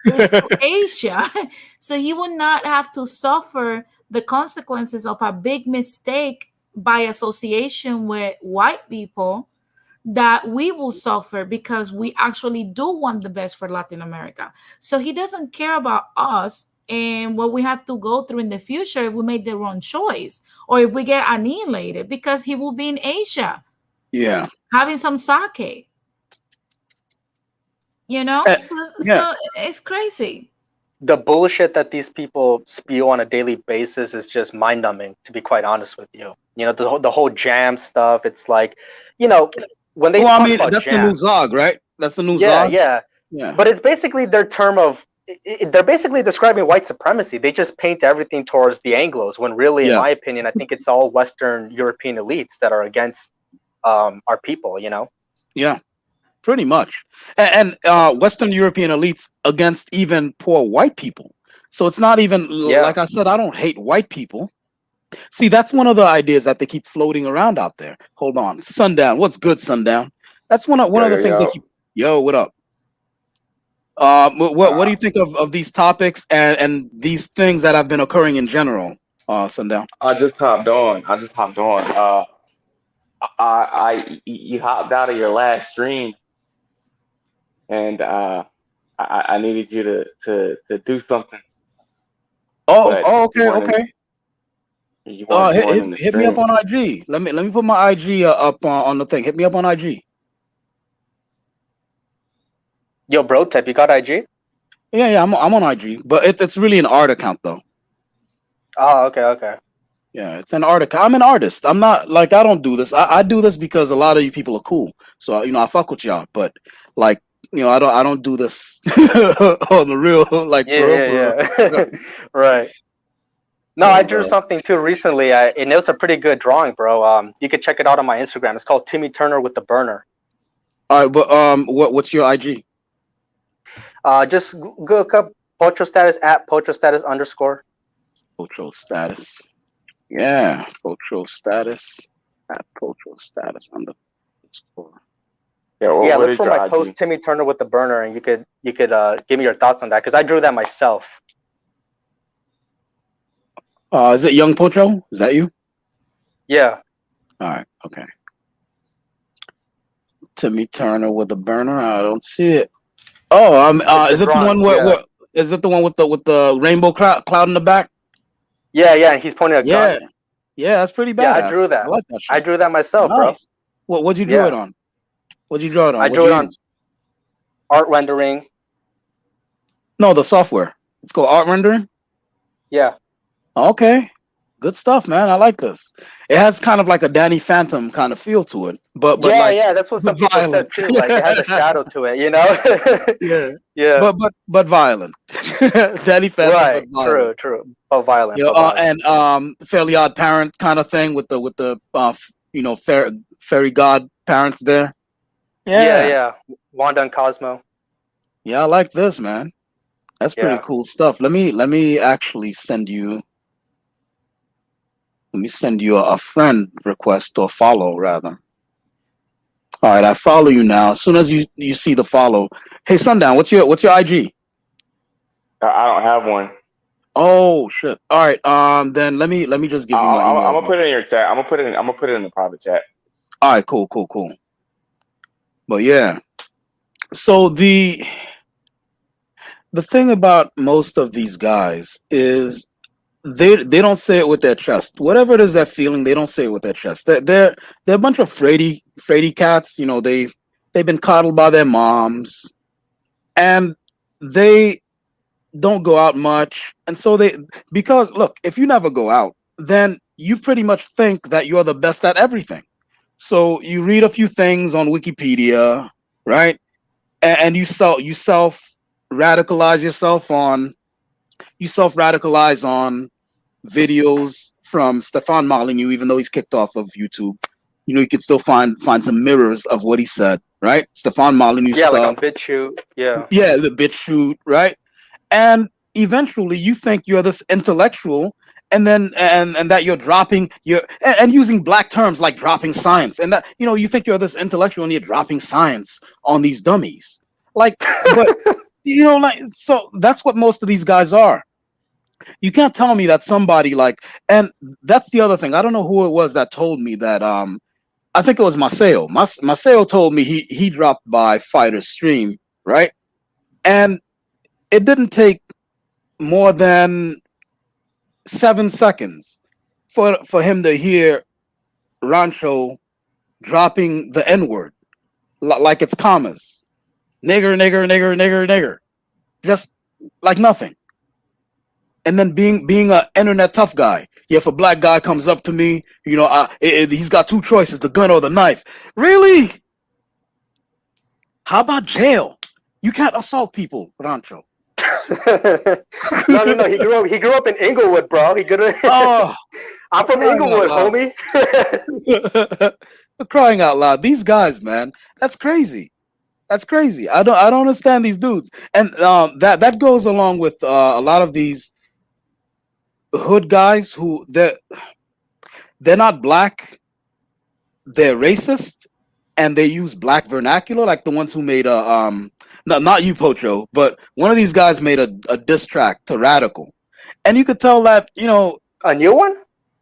to Asia. So he would not have to suffer the consequences of a big mistake by association with white people that we will suffer, because we actually do want the best for Latin America. So he doesn't care about us and what we have to go through in the future if we make the wrong choice or if we get annihilated, because he will be in Asia. Yeah. Having some sake. You know? So it's crazy. The bullshit that these people spew on a daily basis is just mind-numbing, to be quite honest with you. You know, the whole jam stuff, it's like, you know, when they talk about that's jam, the new Zog, right? That's the new yeah, Zog? yeah. But it's basically their term of, they're basically describing white supremacy. They just paint everything towards the Anglos, when really, in my opinion, I think it's all Western European elites that are against our people, you know? Yeah, pretty much. And Western European elites against even poor white people. So it's not even, like I said, I don't hate white people. See, that's one of the ideas that they keep floating around out there. Hold on. Sundown. What's good, Sundown? That's one of the things they keep. Yo, what up? What do you think of these topics and these things that have been occurring in general, Sundown? I just hopped on. You hopped out of your last stream, and I needed you to do something. Okay. Hit me up on IG. Let me put my IG up on the thing. Hit me up on IG. Yo, bro, Tep, you got IG? Yeah, I'm on IG, but it's really an art account though. Oh, okay. Yeah, it's an art account. I'm an artist. I'm not like, I don't do this. I do this because a lot of you people are cool. So I fuck with y'all. But like, I don't do this on the real, like. Yeah. Right. No, I drew something too recently, and it was a pretty good drawing, bro. You could check it out on my Instagram. It's called Timmy Turner with the Burner. All right, but what's your IG? Just look up Pocho Status at Pocho Status _ Pocho Status. Yeah, Pocho Status at Pocho Status _ Yeah, look for my post Timmy Turner with the Burner, and you could give me your thoughts on that, because I drew that myself. Is it Young Pocho? Is that you? Yeah. All right. Okay. Timmy Turner with a burner. I don't see it. Oh, is it the one where is it the one with the rainbow cloud in the back? Yeah, and he's pointing a gun. Yeah, that's pretty bad. Yeah, I drew that. I like that shit. I drew that myself, bro. What'd you draw it on? What'd you draw it on? I drew it on art rendering. No, the software. It's called art rendering. Yeah. Okay. Good stuff, man. I like this. It has kind of like a Danny Phantom kind of feel to it, but yeah, that's what some people said too. Like it has a shadow to it, you know. Yeah. But violent. Danny Phantom. Right. True. But violent. And Fairly Odd Parent kind of thing with the fairy god parents there. Yeah. Wanda and Cosmo. Yeah, I like this, man. That's pretty cool stuff. Let me actually send you. Let me send you a friend request or follow, rather. All right, I follow you now. As soon as you see the follow, hey Sundown, what's your IG? I don't have one. Oh shit! All right, then let me just give you my email. I'm gonna put it in your chat. I'm gonna put it in the private chat. All right, cool. But yeah, so the thing about most of these guys is they don't say it with their chest. Whatever it is they're feeling, they don't say it with their chest. They're a bunch of fraidy cats. They've been coddled by their moms, and they don't go out much. And so because look, if you never go out, then you pretty much think that you're the best at everything. So you read a few things on Wikipedia, right? And you self-radicalize yourself on. You self-radicalize on videos from Stefan Molyneux, even though he's kicked off of YouTube. You could still find some mirrors of what he said, right? Stefan Molyneux Yeah, like on stuff. BitChute. Yeah. Yeah, the bitch shoot, right? And eventually you think you're this intellectual, and then and that you're dropping your and using black terms like dropping science, and that you think you're this intellectual and you're dropping science on these dummies. Like, but like, so that's what most of these guys are. You can't tell me that somebody like, and that's the other thing. I don't know who it was that told me that. I think it was Maceo. Maceo told me he dropped by Fighter's stream, right? And it didn't take more than 7 seconds for him to hear Rancho dropping the N word like it's commas, nigger, nigger, nigger, nigger, nigger, just like nothing. And then being a internet tough guy. Yeah, if a black guy comes up to me, he's got two choices: the gun or the knife. Really? How about jail? You can't assault people, Rancho. No. He grew up in Inglewood, bro. Oh, I'm from Inglewood, homie. Crying out loud. These guys, man, that's crazy. That's crazy. I don't understand these dudes, and that goes along with a lot of these hood guys who they're not black, they're racist, and they use black vernacular, like the ones who made no, not you, Pocho, but one of these guys made a diss track to Radical, and you could tell that a new one.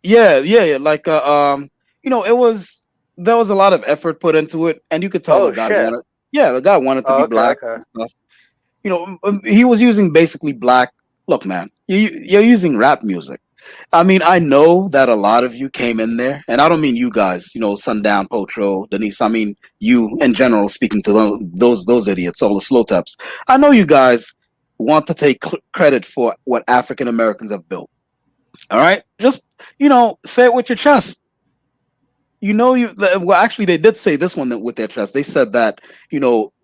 Yeah, like it was there was a lot of effort put into it, and you could tell the guy wanted. Yeah, the guy wanted to be black. Okay. And stuff. He was using basically black. Look, man, you're using rap music. I mean, I know that a lot of you came in there, and I don't mean you guys, Sundown, Potro, Denise. I mean you in general, speaking to those idiots, all the slow taps. I know you guys want to take credit for what African Americans have built. All right, just say it with your chest. Well, actually, they did say this one with their chest. They said that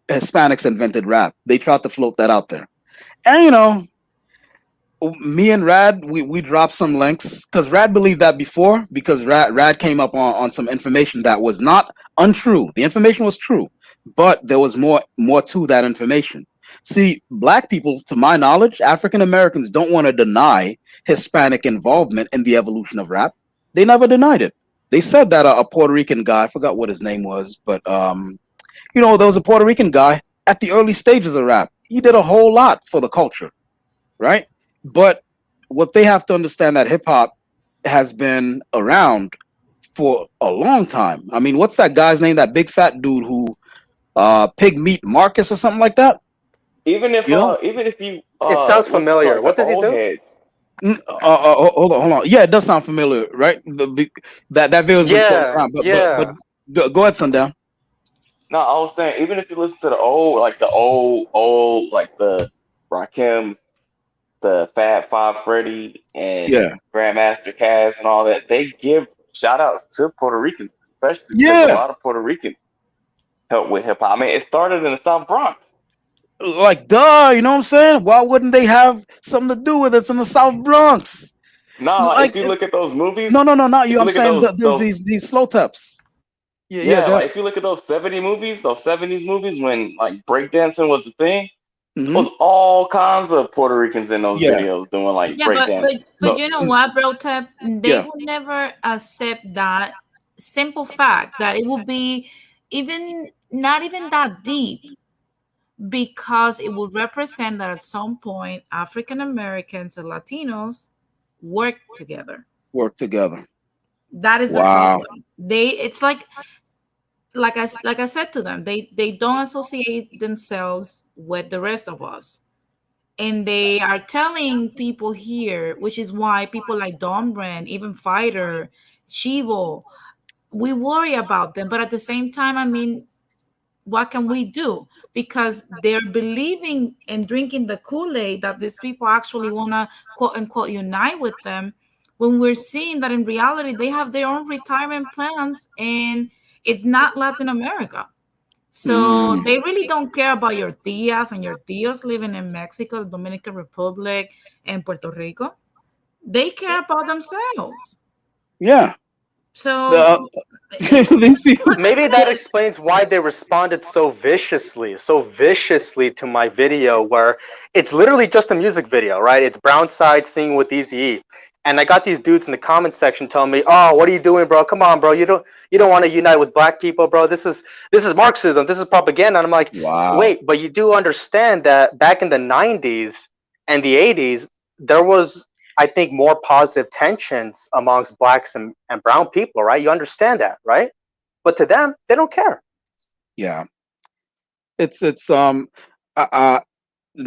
Hispanics invented rap. They tried to float that out there, and me and Rad, we dropped some links because Rad believed that before, because Rad came up on some information that was not untrue. The information was true, but there was more to that information. See, black people, to my knowledge, African Americans don't want to deny Hispanic involvement in the evolution of rap. They never denied it. They said that a Puerto Rican guy, I forgot what his name was, but there was a Puerto Rican guy at the early stages of rap. He did a whole lot for the culture, right? But what they have to understand, that hip hop has been around for a long time. I mean, what's that guy's name? That big fat dude who Pig Meat Marcus or something like that? Even if you it sounds familiar. What does he do? Hold on. Yeah, it does sound familiar, right? That video's been floating around. But go ahead, Sundown. No, I was saying, even if you listen to the old, like the Rakim, the Fab Five Freddy, and Grandmaster Caz and all that, they give shout outs to Puerto Ricans, especially because a lot of Puerto Ricans help with hip hop. I mean, it started in the South Bronx. Like, duh, you know what I'm saying? Why wouldn't they have something to do with it in the South Bronx? No, like, if you look at those movies. No, not you. I'm saying there's these slow taps. Yeah, like if you look at those 70s movies when like breakdancing was the thing, it was all kinds of Puerto Ricans in those videos doing like breakdancing. But you know what, bro, Tep? They will never accept that simple fact that it will be not even that deep, because it would represent that at some point African Americans and Latinos work together. That is the problem. It's like I said to them, they don't associate themselves with the rest of us. And they are telling people here, which is why people like Don Brand, even Fighter, Shivo, we worry about them. But at the same time, I mean, what can we do? Because they're believing and drinking the Kool-Aid that these people actually want to, quote unquote, unite with them, when we're seeing that in reality, they have their own retirement plans and it's not Latin America. So they really don't care about your tias and your tios living in Mexico, the Dominican Republic, and Puerto Rico. They care about themselves. Yeah. So these people. Maybe that explains why they responded so viciously to my video, where it's literally just a music video, right? It's Brownside singing with Eazy-E. And I got these dudes in the comment section telling me, "Oh, what are you doing, bro? Come on, bro. You don't want to unite with black people, bro. This is Marxism. This is propaganda." And I'm like, wow. Wait, but you do understand that back in the 90s and the 80s, there was, I think, more positive tensions amongst blacks and brown people, right? You understand that, right? But to them, they don't care. Yeah. It's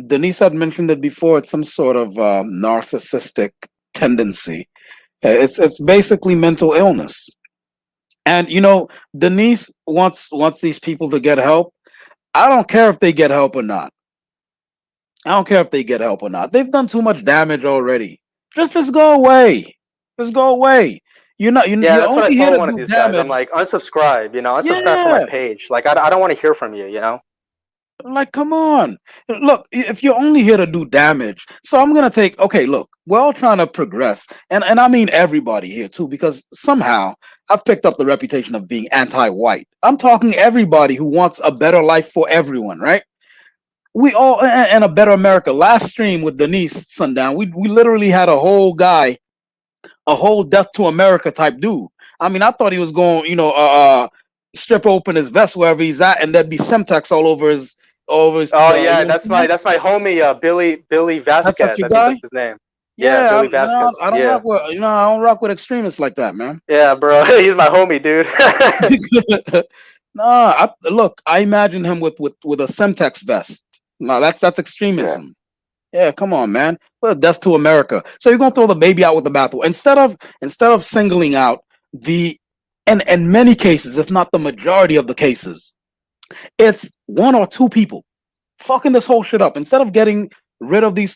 Denise had mentioned it before. It's some sort of narcissistic tendency. It's basically mental illness. And Denise wants these people to get help. I don't care if they get help or not. They've done too much damage already. Just go away. Just go away. You're That's what I only here told to one of do these guys. I'm damage. like, unsubscribe, unsubscribe from my page. Like, I don't want to hear from you, Like, come on. Look, if you're only here to do damage, so I'm gonna take. Okay, look, we're all trying to progress, and I mean everybody here too, because somehow I've picked up the reputation of being anti-white. I'm talking everybody who wants a better life for everyone, right? We all and a better America. Last stream with Denise Sundown, we literally had a whole guy, a whole death to America type dude. I mean, I thought he was going, strip open his vest wherever he's at, and there'd be Semtex all over his. Oh yeah, that's my homie, Billy Vasquez. That's your I think guy? that's his name. Yeah, Billy Vasquez. I don't rock with extremists like that, man. Yeah, bro, he's my homie, dude. Look, I imagine him with a Semtex vest. No, that's extremism. Yeah, come on, man. Well, death to America. So you're gonna throw the baby out with the bathwater instead of singling out and in many cases, if not the majority of the cases, it's one or two people fucking this whole shit up. Instead of getting rid of those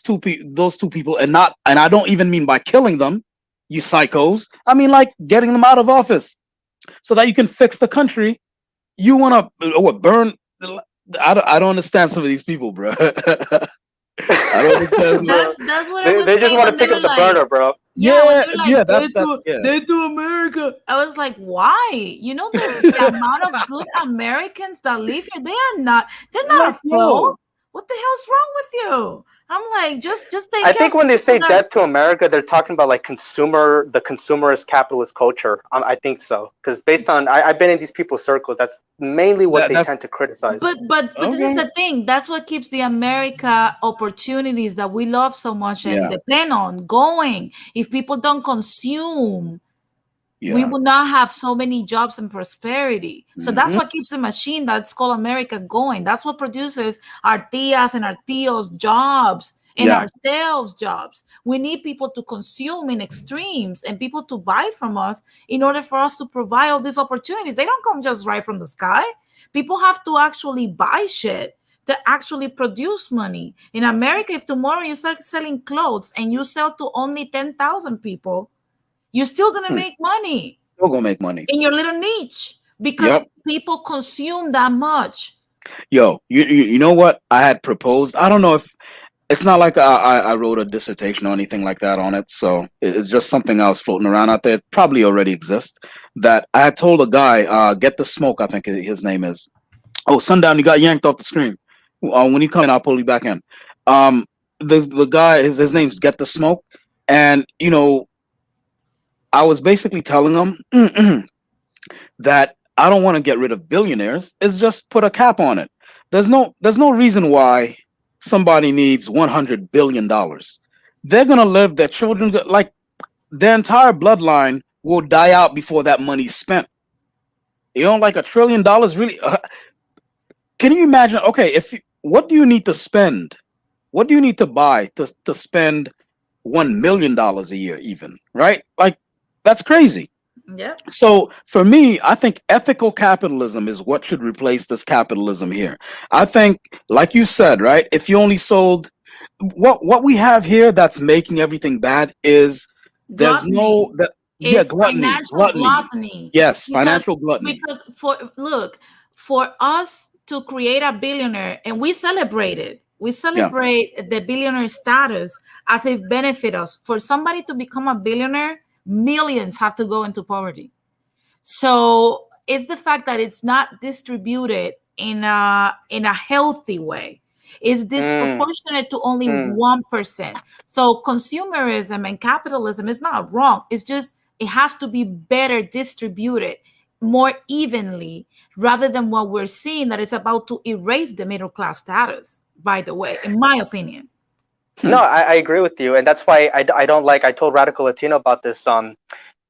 two people, and I don't even mean by killing them, you psychos. I mean like getting them out of office so that you can fix the country. You want to burn? I don't understand some of these people, bro. I don't understand. That's what I was They just want to pick up the burner, bro. Yeah, that's they do America. I was like, why? The amount of good Americans that live here, they're not a fool. What the hell's wrong with you? I'm like, just take. I think when they say death to America, they're talking about like the consumerist capitalist culture. I think so, because based on I've been in these people's circles, that's mainly what they tend to criticize. But this is the thing. That's what keeps the America opportunities that we love so much and depend on going. If people don't consume, we will not have so many jobs and prosperity. So that's what keeps the machine that's called America going. That's what produces our tias and our tios jobs and ourselves jobs. We need people to consume in extremes and people to buy from us in order for us to provide all these opportunities. They don't come just right from the sky. People have to actually buy shit to actually produce money. In America, if tomorrow you start selling clothes and you sell to only 10,000 people, you're still gonna make money. Still gonna make money in your little niche because people consume that much. Yo, you know what I had proposed? I don't know if it's not like I wrote a dissertation or anything like that on it, so it's just something else floating around out there. It probably already exists. That I had told a guy, Get the Smoke, I think his name is. Oh, Sundown, you got yanked off the screen. When you come in, I'll pull you back in. The guy, his name's Get the Smoke, and I was basically telling him that I don't want to get rid of billionaires. It's just put a cap on it. There's no reason why somebody needs $100 billion. They're gonna live. Their children, like their entire bloodline, will die out before that money's spent. Like $1 trillion, really? Can you imagine? Okay, what do you need to spend? What do you need to buy to spend $1 million a year, even? Right? Like. That's crazy. Yeah. So for me, I think ethical capitalism is what should replace this capitalism here. I think, like you said, right? If you only sold what we have here that's making everything bad is there's gluttony. Gluttony. Yes, financial gluttony. Because for us to create a billionaire, and we celebrate it. We celebrate the billionaire status as it benefits us. For somebody to become a billionaire, millions have to go into poverty. So it's the fact that it's not distributed in a healthy way. It's disproportionate to only 1%. So consumerism and capitalism is not wrong. It's just it has to be better distributed more evenly rather than what we're seeing that is about to erase the middle class status, by the way, in my opinion. No, I agree with you. And that's why I don't like, I told Radical Latino about this, Biden,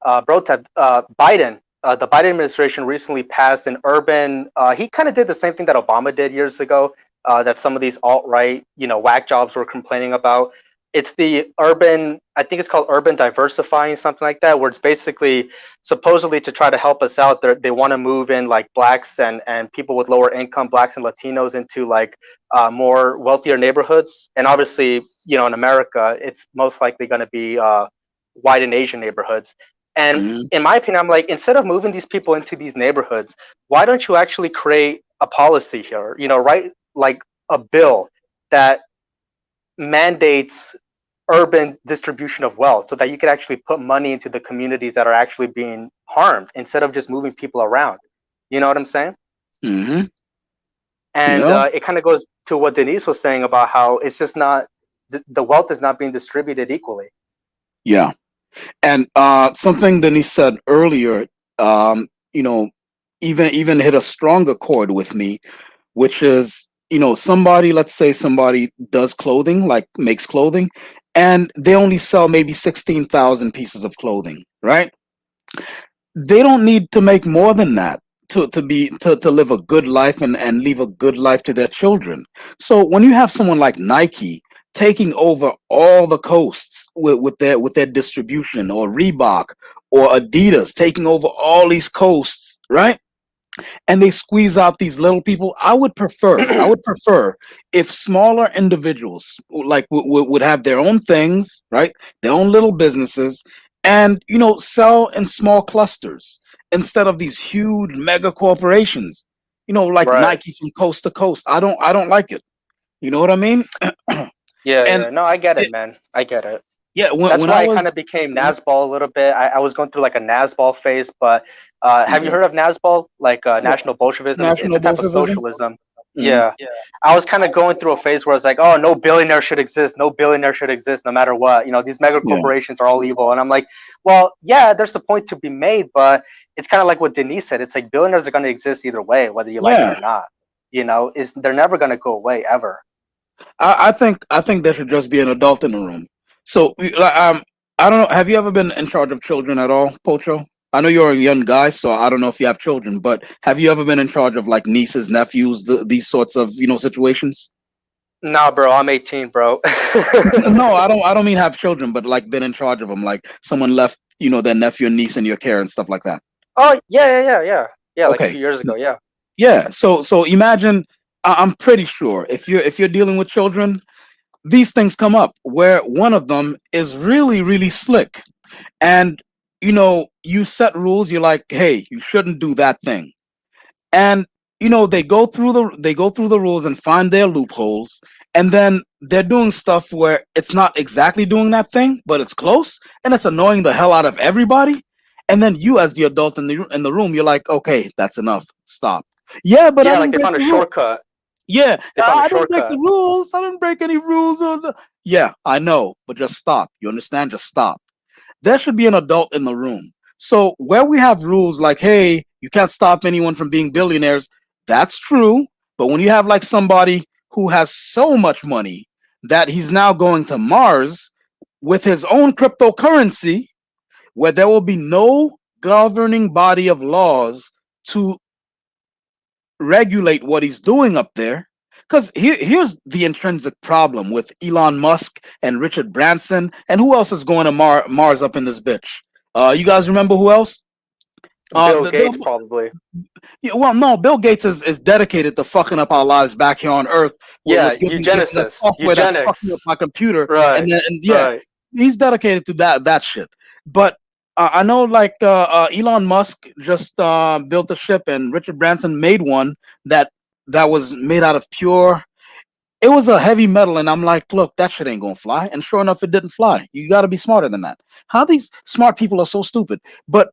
the Biden administration recently passed an urban, he kind of did the same thing that Obama did years ago, that some of these alt-right, whack jobs were complaining about. It's the urban, I think it's called urban diversifying, something like that, where it's basically supposedly to try to help us out. They want to move in like blacks and people with lower income, blacks and Latinos into like more wealthier neighborhoods. And obviously, in America, it's most likely going to be white and Asian neighborhoods. And in my opinion, I'm like, instead of moving these people into these neighborhoods, why don't you actually create a policy here, write like a bill that mandates urban distribution of wealth so that you could actually put money into the communities that are actually being harmed instead of just moving people around. You know what I'm saying? Mm-hmm. And it kind of goes to what Denise was saying about how it's just not, the wealth is not being distributed equally. Yeah. And something Denise said earlier, even hit a stronger chord with me, which is, somebody, let's say somebody does clothing, like makes clothing, and they only sell maybe 16,000 pieces of clothing, right? They don't need to make more than that to live a good life and leave a good life to their children. So when you have someone like Nike taking over all the coasts with their distribution, or Reebok or Adidas taking over all these coasts, right? And they squeeze out these little people. I would prefer if smaller individuals like would have their own things, right? Their own little businesses, and sell in small clusters instead of these huge mega corporations, like Nike from coast to coast. I don't like it. You know what I mean? Yeah. No, I get it, man. I get it. Yeah, that's why I kind of became Nazball a little bit. I was going through like a Nazball phase, but have you heard of Nazball? Like National Bolshevism? It's a type of socialism. Yeah. I was kind of going through a phase where it's like, oh, no billionaire should exist. No billionaire should exist no matter what. These mega corporations are all evil. And I'm like, well, yeah, there's a point to be made, but it's kind of like what Denise said. It's like billionaires are going to exist either way, whether you like it or not. They're never going to go away ever. I think there should just be an adult in the room. So, I don't know. Have you ever been in charge of children at all, Pocho? I know you're a young guy, so I don't know if you have children, but have you ever been in charge of like nieces, nephews, these sorts of situations? Nah, bro, I'm 18, bro. No, I don't mean have children, but like been in charge of them, like someone left, their nephew and niece in your care and stuff like that. Oh yeah. Like a few years ago, yeah. Yeah. So imagine, I'm pretty sure if you're dealing with children, these things come up where one of them is really, really slick, and you set rules. You're like, hey, you shouldn't do that thing, and they go through the rules and find their loopholes, and then they're doing stuff where it's not exactly doing that thing, but it's close, and it's annoying the hell out of everybody. And then you, as the adult in the room, you're like, okay, that's enough, stop. Yeah, but like they found a shortcut. Yeah, I didn't break the rules. I didn't break any rules. Yeah, I know, but just stop. You understand? Just stop. There should be an adult in the room. So where we have rules like, hey, you can't stop anyone from being billionaires, that's true. But when you have like somebody who has so much money that he's now going to Mars with his own cryptocurrency, where there will be no governing body of laws to regulate what he's doing up there. Because here's the intrinsic problem with Elon Musk and Richard Branson, and who else is going to Mars up in this bitch? You guys remember who else? Bill Gates, probably. Yeah, well, no, Bill Gates is dedicated to fucking up our lives back here on Earth. With eugenesis. Software that's fucking up my computer. Right. And he's dedicated to that shit. But I know, like Elon Musk just built a ship, and Richard Branson made one that was made out of pure. It was a heavy metal, and I'm like, look, that shit ain't gonna fly. And sure enough, it didn't fly. You got to be smarter than that. How these smart people are so stupid. But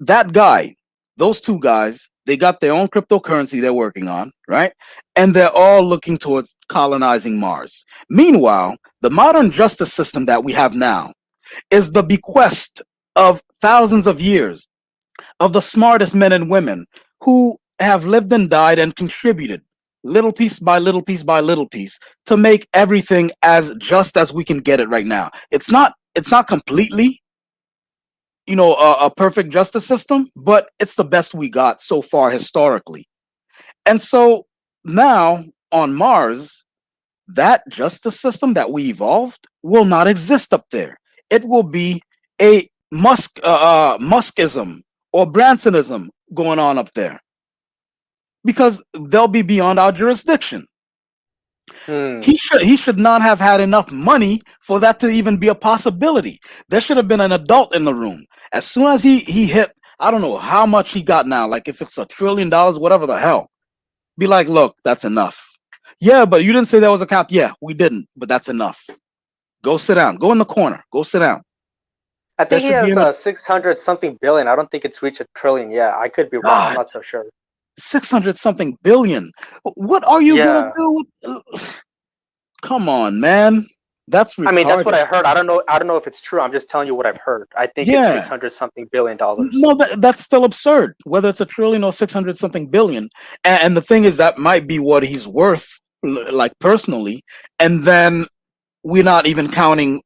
that guy, those two guys, they got their own cryptocurrency they're working on, right? And they're all looking towards colonizing Mars. Meanwhile, the modern justice system that we have now is the bequest of thousands of years of the smartest men and women who have lived and died and contributed little piece by little piece by little piece to make everything as just as we can get it right now. It's not completely, a perfect justice system, but it's the best we got so far historically. And so now on Mars, that justice system that we evolved will not exist up there. It will be a Muskism or Bransonism going on up there, because they'll be beyond our jurisdiction. He should not have had enough money for that to even be a possibility. There should have been an adult in the room. As soon as he hit, I don't know how much he got now, like if it's $1 trillion, whatever the hell, be like, look, that's enough. Yeah, but you didn't say there was a cap. Yeah, we didn't, but that's enough. Go sit down. Go in the corner. Go sit down. I think he has 600 something billion. I don't think it's reached $1 trillion. Yeah, I could be wrong. I'm not so sure. 600 something billion. What are you gonna do with? Come on, man. That's retarded. I mean, that's what I heard. I don't know if it's true. I'm just telling you what I've heard. I think it's 600 something billion dollars. No, that's still absurd. Whether it's $1 trillion or 600 something billion, and the thing is, that might be what he's worth, like personally, and then we're not even counting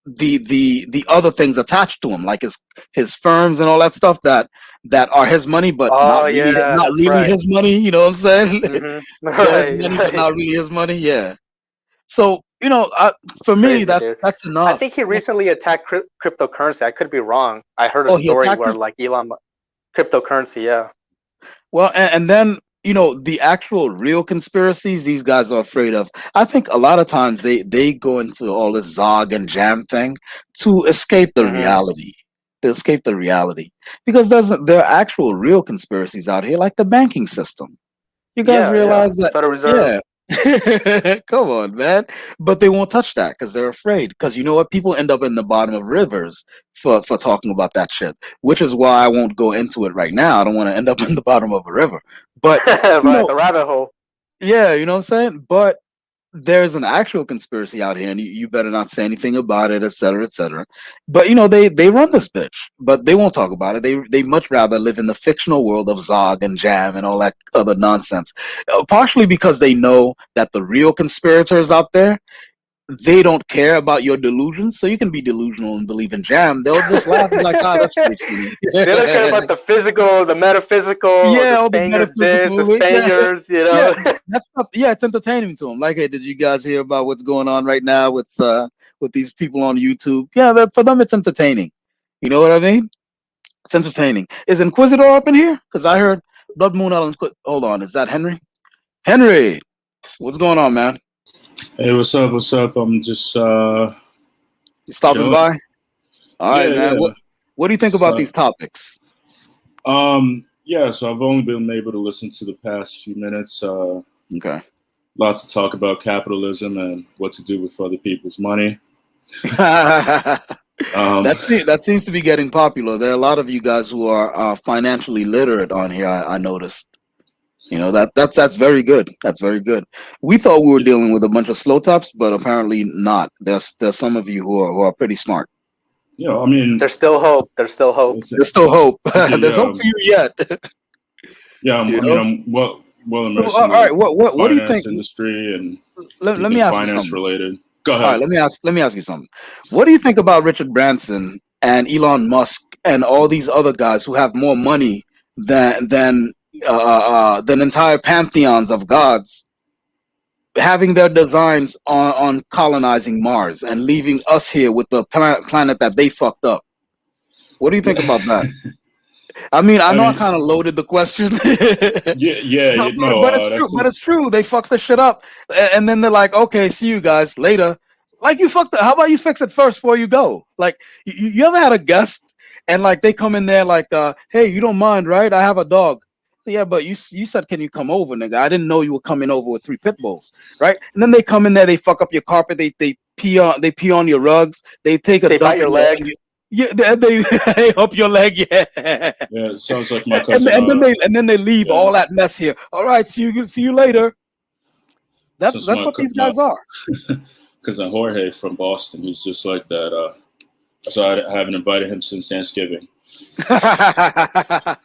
the other things attached to him, like his firms and all that stuff that are his money, but not really his money. You know what I'm saying? Right, money, but not really his money. Yeah. So for me, that's enough. I think he recently attacked cryptocurrency. I could be wrong. I heard a story where like Elon cryptocurrency. Yeah. Well, and then the actual real conspiracies these guys are afraid of. I think a lot of times they go into all this Zog and Jam thing to escape the reality. To escape the reality, because there are actual real conspiracies out here, like the banking system. You guys realize that? Federal Reserve. Yeah. Come on, man. But they won't touch that because they're afraid. Because you know what? People end up in the bottom of rivers for talking about that shit, which is why I won't go into it right now. I don't want to end up in the bottom of a river. But the rabbit hole. Yeah, you know what I'm saying? But there's an actual conspiracy out here, and you better not say anything about it, et cetera, et cetera. But they run this bitch, but they won't talk about it. They much rather live in the fictional world of Zog and Jam and all that other nonsense. Partially because they know that the real conspirators out there, they don't care about your delusions, so you can be delusional and believe in Jam. They'll just laugh like, that's pretty funny. They don't care about the physical, the metaphysical, the Spaniards this, the Spaniards, That's stuff, it's entertaining to them. Like, hey, did you guys hear about what's going on right now with these people on YouTube? Yeah, for them it's entertaining. You know what I mean? It's entertaining. Is Inquisitor up in here? Because I heard Blood Moon on. Hold on, is that Henry? Henry, what's going on, man? Hey, what's up? What's up? I'm just stopping by. All right, man. Yeah. What do you think about these topics? So I've only been able to listen to the past few minutes. Okay. Lots to talk about capitalism and what to do with other people's money. That seems to be getting popular. There are a lot of you guys who are financially literate on here. I noticed. That's very good. That's very good. We thought we were dealing with a bunch of slow tops, but apparently not. There's some of you who are pretty smart. I mean, there's still hope. There's still hope. There's still hope. There's hope for you yet. I'm well immersed in the what do you think? Industry and let me ask finance you something. Related. Go ahead. All right, let me ask you something. What do you think about Richard Branson and Elon Musk and all these other guys who have more money than entire pantheons of gods, having their designs on colonizing Mars and leaving us here with the planet that they fucked up? What do you think about that? I mean, I know I kind of loaded the question. But it's true. But it's true. They fucked the shit up, and then they're like, "Okay, see you guys later." Like, you fucked it. How about you fix it first before you go? Like, you ever had a guest and like they come in there like, "Hey, you don't mind, right? I have a dog." Yeah, but you said, "Can you come over, nigga? I didn't know you were coming over with 3 pit bulls, right?" And then they come in there, they fuck up your carpet, they pee on your rugs, they take a dump bite your leg. Yeah, they up your leg. Yeah. Yeah, it sounds like my And, cousin. and then they leave all that mess here. All right, see you later. That's Since what these guys are. Cousin Jorge from Boston, he's just like that. So I haven't invited him since Thanksgiving. But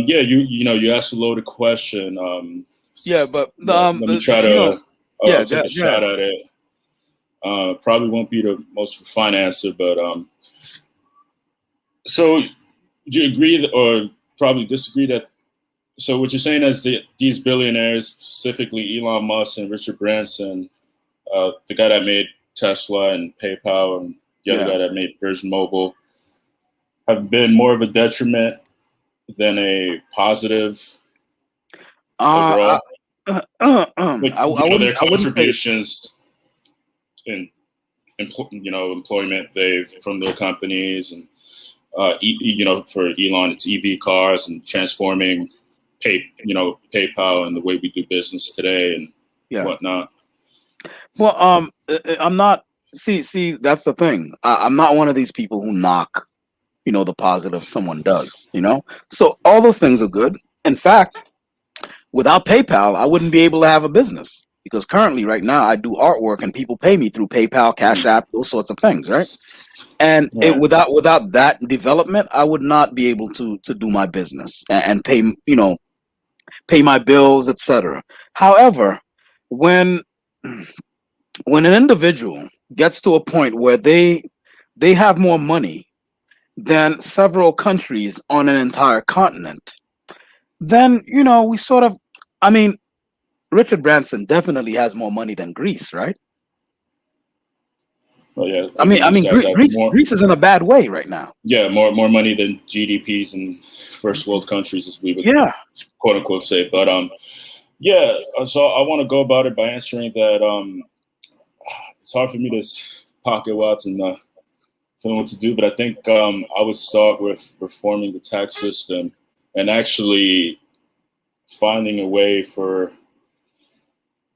yeah, you asked a loaded question. Yeah, but let me try to take a shot at it. Probably won't be the most refined answer, but so do you agree or probably disagree that? So what you're saying is that these billionaires, specifically Elon Musk and Richard Branson, the guy that made Tesla and PayPal and the other guy that made Virgin Mobile, have been more of a detriment than a positive overall. Their contributions in employment they've from their companies and for Elon, it's EV cars and transforming PayPal and the way we do business today and whatnot. Well, I'm not. See, that's the thing. I'm not one of these people who knock, the positive someone does. So all those things are good. In fact, without PayPal, I wouldn't be able to have a business because currently, right now, I do artwork and people pay me through PayPal, Cash App, those sorts of things, right? And without that development, I would not be able to do my business and pay pay my bills, etc. However, when an individual gets to a point where they have more money than several countries on an entire continent, then we sort of, Richard Branson definitely has more money than Greece, right? Well, yeah. Greece is in a bad way right now. Yeah, more money than GDPs in first world countries, as we would quote unquote say. But so I want to go about it by answering that. It's hard for me to pocket watch and tell them what to do, but I think I would start with reforming the tax system and actually finding a way for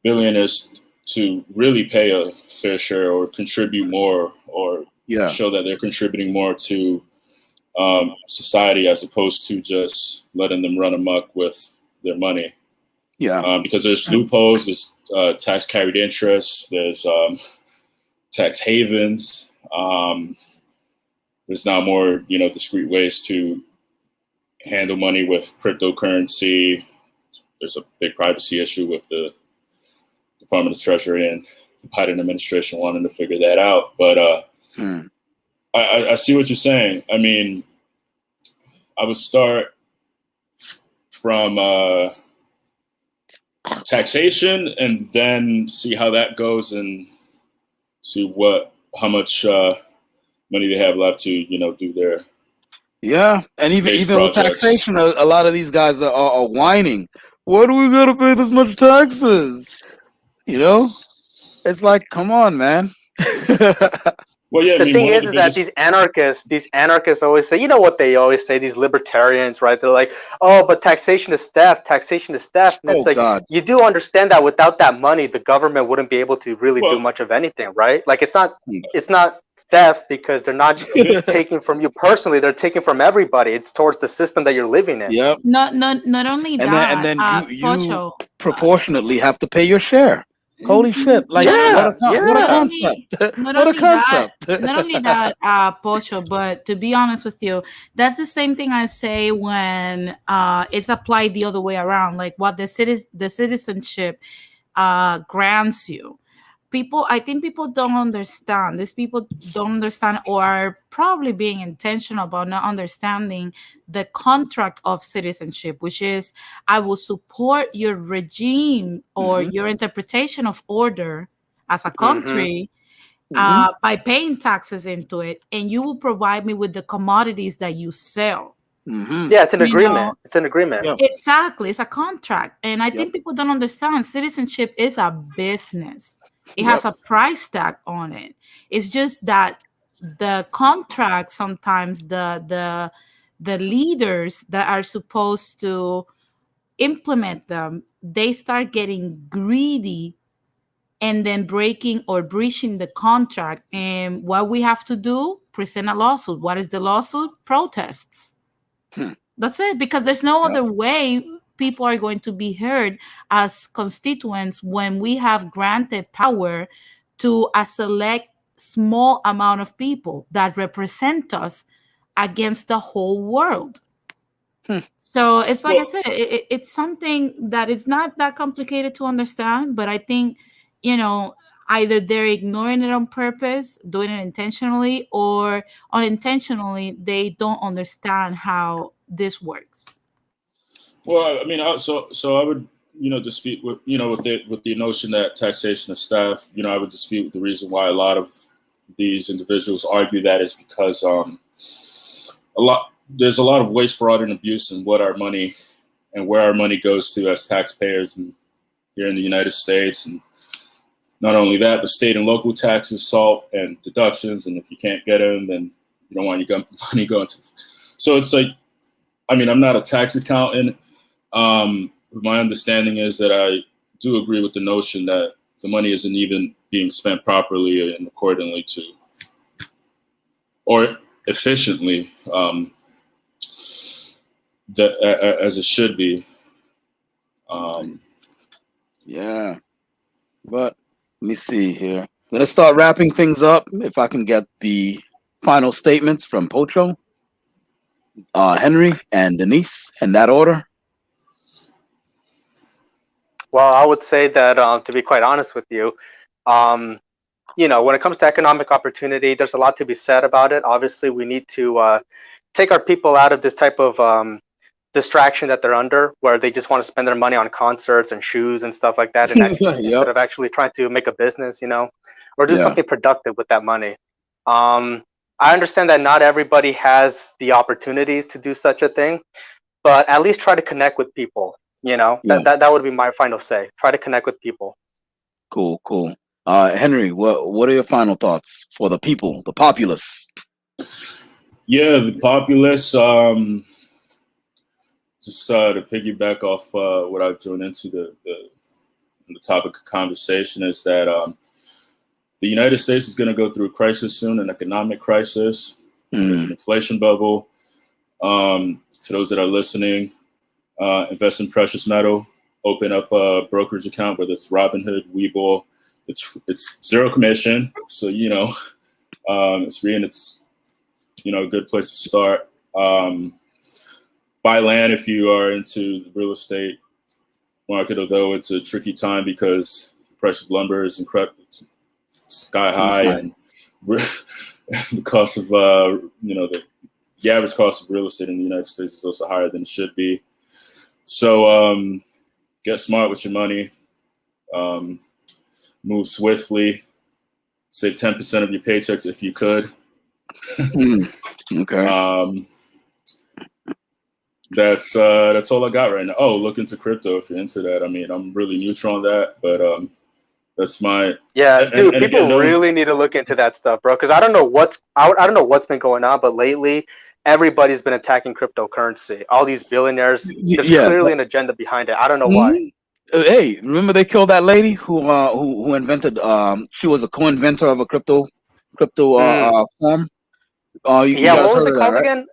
billionaires to really pay a fair share or contribute more or show that they're contributing more to society as opposed to just letting them run amok with their money. Yeah. Because there's loopholes, there's tax carried interest, there's tax havens. There's now more, discrete ways to handle money with cryptocurrency. There's a big privacy issue with the Department of Treasury and the Biden administration wanting to figure that out. But I see what you're saying. I mean, I would start from taxation and then see how that goes and see how much money they have left to, do their and even with taxation, a lot of these guys are whining. Why do we gotta pay this much taxes? It's like, come on, man. Well, yeah. The thing is that these anarchists always say, what they always say, these libertarians, right? They're like, oh, but taxation is theft. Taxation is theft. And it's like, God. You do understand that without that money, the government wouldn't be able to really do much of anything, right? Like, it's not theft because they're not taking from you personally. They're taking from everybody. It's towards the system that you're living in. Yep. Not only that. And then you proportionately have to pay your share. Holy shit! Like what a concept! What a concept! Not only that, Pocho, but to be honest with you, that's the same thing I say when it's applied the other way around. Like what the citizenship grants you. I think people don't understand. These people don't understand or are probably being intentional about not understanding the contract of citizenship, which is I will support your regime or your interpretation of order as a country by paying taxes into it, and you will provide me with the commodities that you sell. Yeah, it's an agreement. It's an agreement. Yeah. Exactly. It's a contract. And I think people don't understand citizenship is a business. It has a price tag on it. It's just that the contract, sometimes the leaders that are supposed to implement them, they start getting greedy and then breaking or breaching the contract. And what we have to do, present a lawsuit. What is the lawsuit? Protests. That's it, because there's no other way people are going to be heard as constituents when we have granted power to a select small amount of people that represent us against the whole world. So it's like I said, it's something that is not that complicated to understand, but I think, either they're ignoring it on purpose, doing it intentionally, or unintentionally, they don't understand how this works. Well, I mean, so I would, dispute with, with the notion that taxation of staff, I would dispute the reason why a lot of these individuals argue that is because there's a lot of waste, fraud, and abuse in what our money and where our money goes to as taxpayers here in the United States. And not only that, but state and local taxes, SALT, and deductions. And if you can't get them, then you don't want your money going to. So it's like, I mean, I'm not a tax accountant. My understanding is that I do agree with the notion that the money isn't even being spent properly and accordingly to, or efficiently, as it should be. Yeah, but let me see here. I'm gonna start wrapping things up. If I can get the final statements from Pocho, Henry, and Denise in that order. Well, I would say that, to be quite honest with you, when it comes to economic opportunity, there's a lot to be said about it. Obviously, we need to take our people out of this type of distraction that they're under, where they just want to spend their money on concerts and shoes and stuff like that, and actually, instead of actually trying to make a business, or do something productive with that money. I understand that not everybody has the opportunities to do such a thing, but at least try to connect with people. That would be my final say. Try to connect with people. Cool. Henry, what are your final thoughts for the people, the populace? Yeah, the populace. Just to piggyback off what I've joined into the topic of conversation is that the United States is going to go through a crisis soon, an economic crisis, there's an inflation bubble. To those that are listening, invest in precious metal, open up a brokerage account, whether it's Robinhood, Webull. It's zero commission, so it's free and it's a good place to start. Buy land if you are into the real estate market, although it's a tricky time because the price of lumber is incredible, sky high, and the cost of the average cost of real estate in the United States is also higher than it should be. So get smart with your money, move swiftly, save 10% of your paychecks if you could. Okay. That's all I got right now. Oh, look into crypto if you're into that. I mean, I'm really neutral on that, but that's my dude. People really need to look into that stuff, bro. Because I don't know what's been going on, but lately everybody's been attacking cryptocurrency. All these billionaires. There's clearly an agenda behind it. I don't know why. Hey, remember they killed that lady who invented? She was a co-inventor of a crypto form. What was it called again?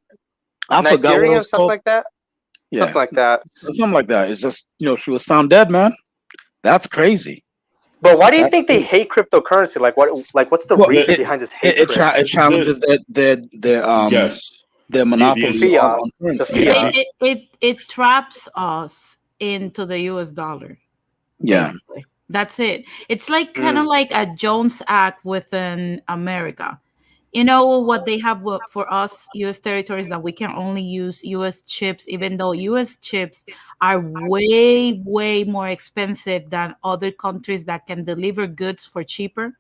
I forgot what it was something like that. Yeah, something like that. Something like that. It's just she was found dead, man. That's crazy. But why do you think they hate cryptocurrency? What's the reason behind this hatred? It challenges their monopoly on currency. It traps us into the US dollar. Yeah. Basically. That's it. It's like kind of like a Jones Act within America. What they have for us US territories, that we can only use US chips, even though US chips are way, way more expensive than other countries that can deliver goods for cheaper.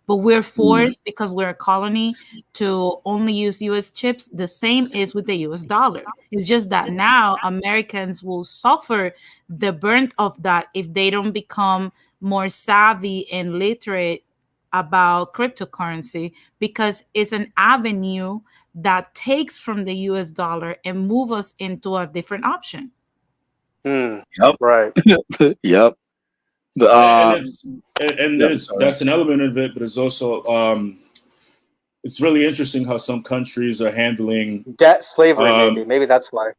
But we're forced, because we're a colony, to only use US chips. The same is with the US dollar. It's just that now Americans will suffer the burn of that if they don't become more savvy and literate about cryptocurrency, because it's an avenue that takes from the US dollar and move us into a different option. Yep. Right. Yep. That's an element of it, but it's also it's really interesting how some countries are handling debt slavery. Maybe that's why.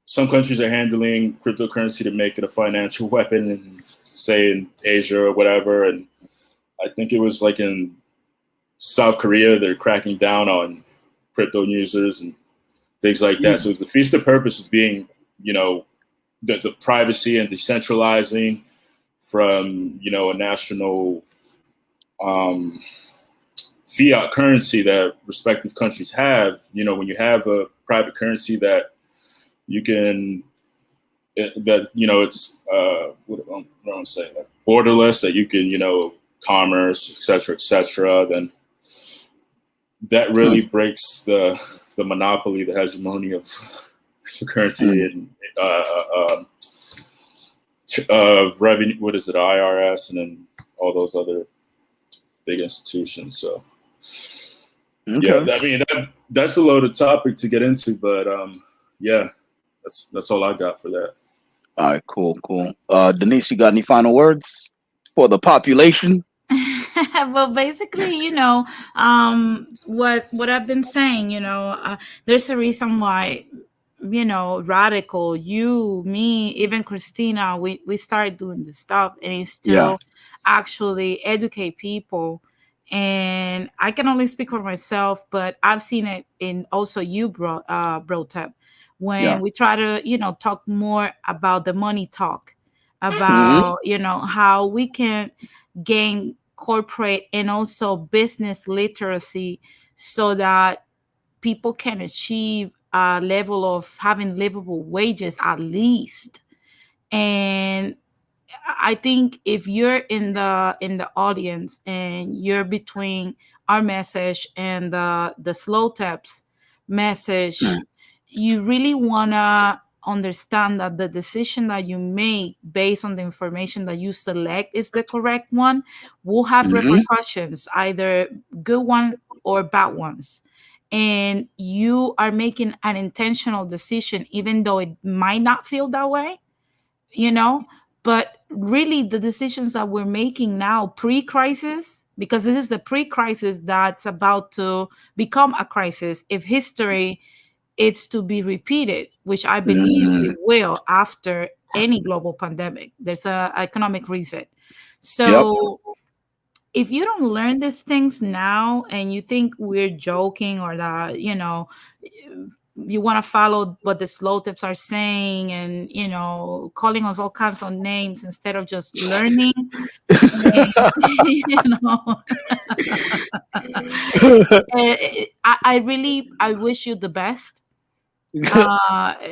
Some countries are handling cryptocurrency to make it a financial weapon, and say in Asia or whatever. And I think it was like in South Korea, they're cracking down on crypto users and things like that. So it defeats the purpose of being, the privacy and decentralizing from, a national fiat currency that respective countries have. When you have a private currency that you can, it's what do I want to say, like borderless, that you can, commerce, et cetera, then that really breaks the monopoly, the hegemony of the currency and revenue. What is it, IRS, and then all those other big institutions. So, that's a loaded topic to get into, but that's all I got for that. All right, cool. Denise, you got any final words for the population? Well, basically, what I've been saying, there's a reason why, Radical, you, me, even Christina, we started doing this stuff, and it's still actually educate people. And I can only speak for myself, but I've seen it in also you, Brotep, when we try to, talk more about the money talk, about, how we can gain corporate and also business literacy so that people can achieve a level of having livable wages at least. And I think if you're in the audience and you're between our message and the Slow Taps message, you really want to understand that the decision that you make based on the information that you select is the correct one will have repercussions, either good one or bad ones. And you are making an intentional decision, even though it might not feel that way, but really the decisions that we're making now pre-crisis, because this is the pre-crisis that's about to become a crisis if history is to be repeated, which I believe it will after any global pandemic. There's an economic reset. So if you don't learn these things now and you think we're joking or that, you want to follow what the Slow Tips are saying and, calling us all kinds of names instead of just learning, I wish you the best,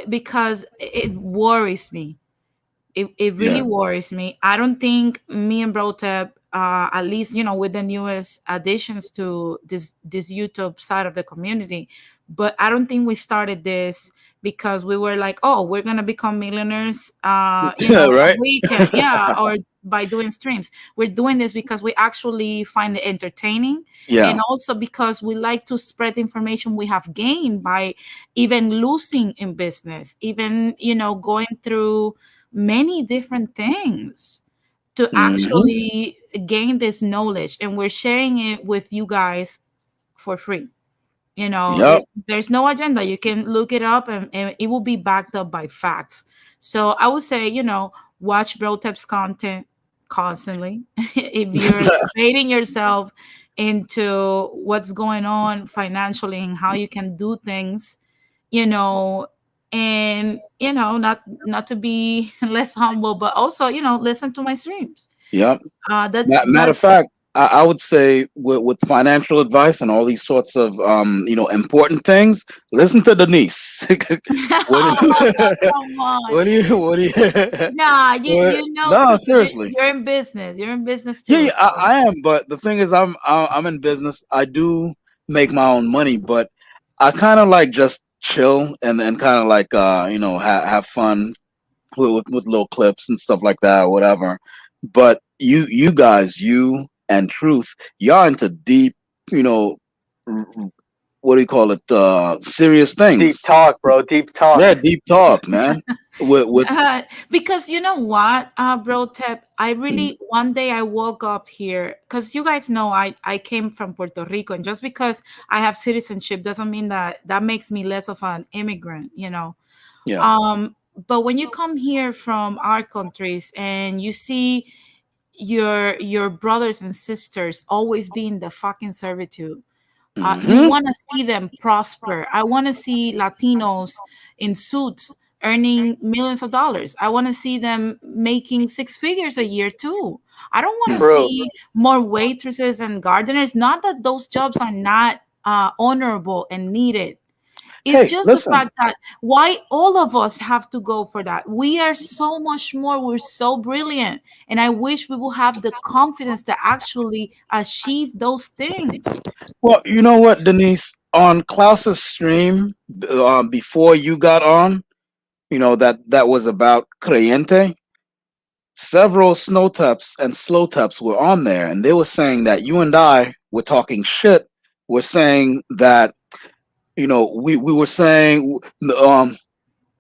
because it worries me. It really worries me. I don't think me and Brotep, at least, with the newest additions to this YouTube side of the community, but I don't think we started this because we were like, oh, we're going to become millionaires, right? weekend, or by doing streams. We're doing this because we actually find it entertaining, and also because we like to spread the information we have gained by even losing in business, even, going through many different things to actually gain this knowledge, and we're sharing it with you guys for free. There's no agenda. You can look it up and it will be backed up by facts. So I would say, watch Brotep's content constantly. If you're debating yourself into what's going on financially and how you can do things, and not to be less humble, but also listen to my streams. Matter of fact, I would say with financial advice and all these sorts of important things, listen to Denise. What do you No, seriously, you're in business too. I am, but the thing is, I'm in business. I do make my own money, but I kind of like just chill and kind of like have fun with little clips and stuff like that or whatever. But you guys, you and Truth, y'all into deep, what do you call it? Serious things. Deep talk, bro. Deep talk. Yeah, deep talk, man. with because you know what, bro Tep, I really one day I woke up here because you guys know I came from Puerto Rico, and just because I have citizenship doesn't mean that makes me less of an immigrant, you know. Yeah. But when you come here from our countries and you see your brothers and sisters always being the fucking servitude, you want to see them prosper. I want to see Latinos in suits earning millions of dollars. I want to see them making six figures a year too. I don't want to see more waitresses and gardeners. Not that those jobs are not honorable and needed. It's just the fact that why all of us have to go for that. We are so much more. We're so brilliant. And I wish we will have the confidence to actually achieve those things. Well, you know what, Denise? On Klaus's stream, before you got on, you know, that was about Creyente. Several Snowtaps and Slowtaps were on there, and they were saying that you and I were talking shit. We're saying that, you know, we were saying, you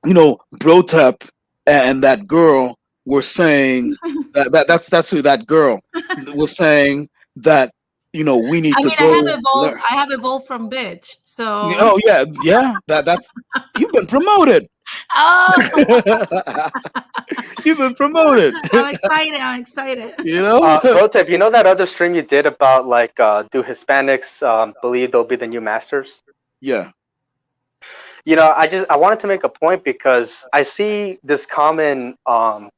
know, Brotep and that girl were saying that's who that girl was saying that, you know, we need to go. I have evolved from bitch. So oh yeah, that's you've been promoted. Oh, you've been promoted. I'm excited. You know, Brotep, you know that other stream you did about like do Hispanics believe they'll be the new masters? Yeah. You know, I wanted to make a point because I see this common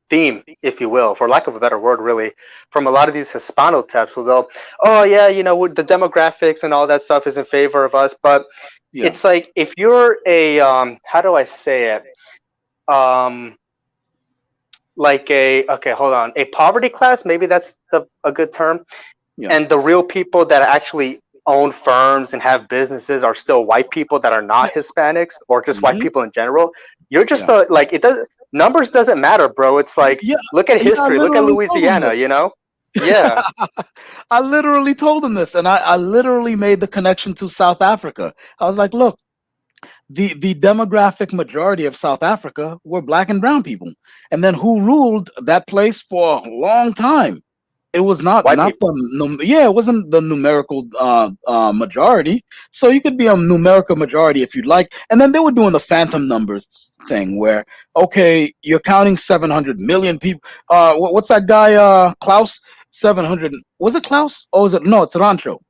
theme, if you will, for lack of a better word, really, from a lot of these Hispano taps. So they'll, oh yeah, you know, the demographics and all that stuff is in favor of us, but it's like if you're a how do I say it? Like a poverty class, maybe that's a good term. Yeah. And the real people that actually own firms and have businesses are still white people that are not Hispanics or just white people in general. You're just like, it does, numbers doesn't matter, bro. It's like, look at history, look at Louisiana, you know? Yeah. I literally told him this, and I literally made the connection to South Africa. I was like, look, the demographic majority of South Africa were black and brown people. And then who ruled that place for a long time? It was not it wasn't the numerical majority. So you could be a numerical majority if you'd like. And then they were doing the phantom numbers thing where, okay, you're counting 700 million people. What's that guy, Klaus? 700, was it Klaus? Or was it, no, it's Rancho.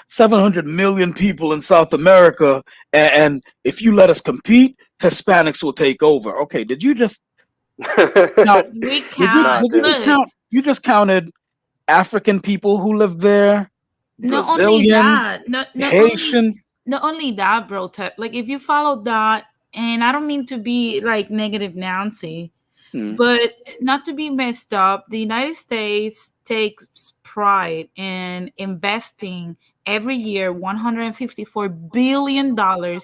700 million people in South America. And if you let us compete, Hispanics will take over. Okay, did you just... No, we count. Did you just count? You just counted African people who live there, not only that, Haitians. Not only that, bro. Like if you follow that, and I don't mean to be like negative Nancy, but not to be messed up, the United States takes pride in investing every year $154 billion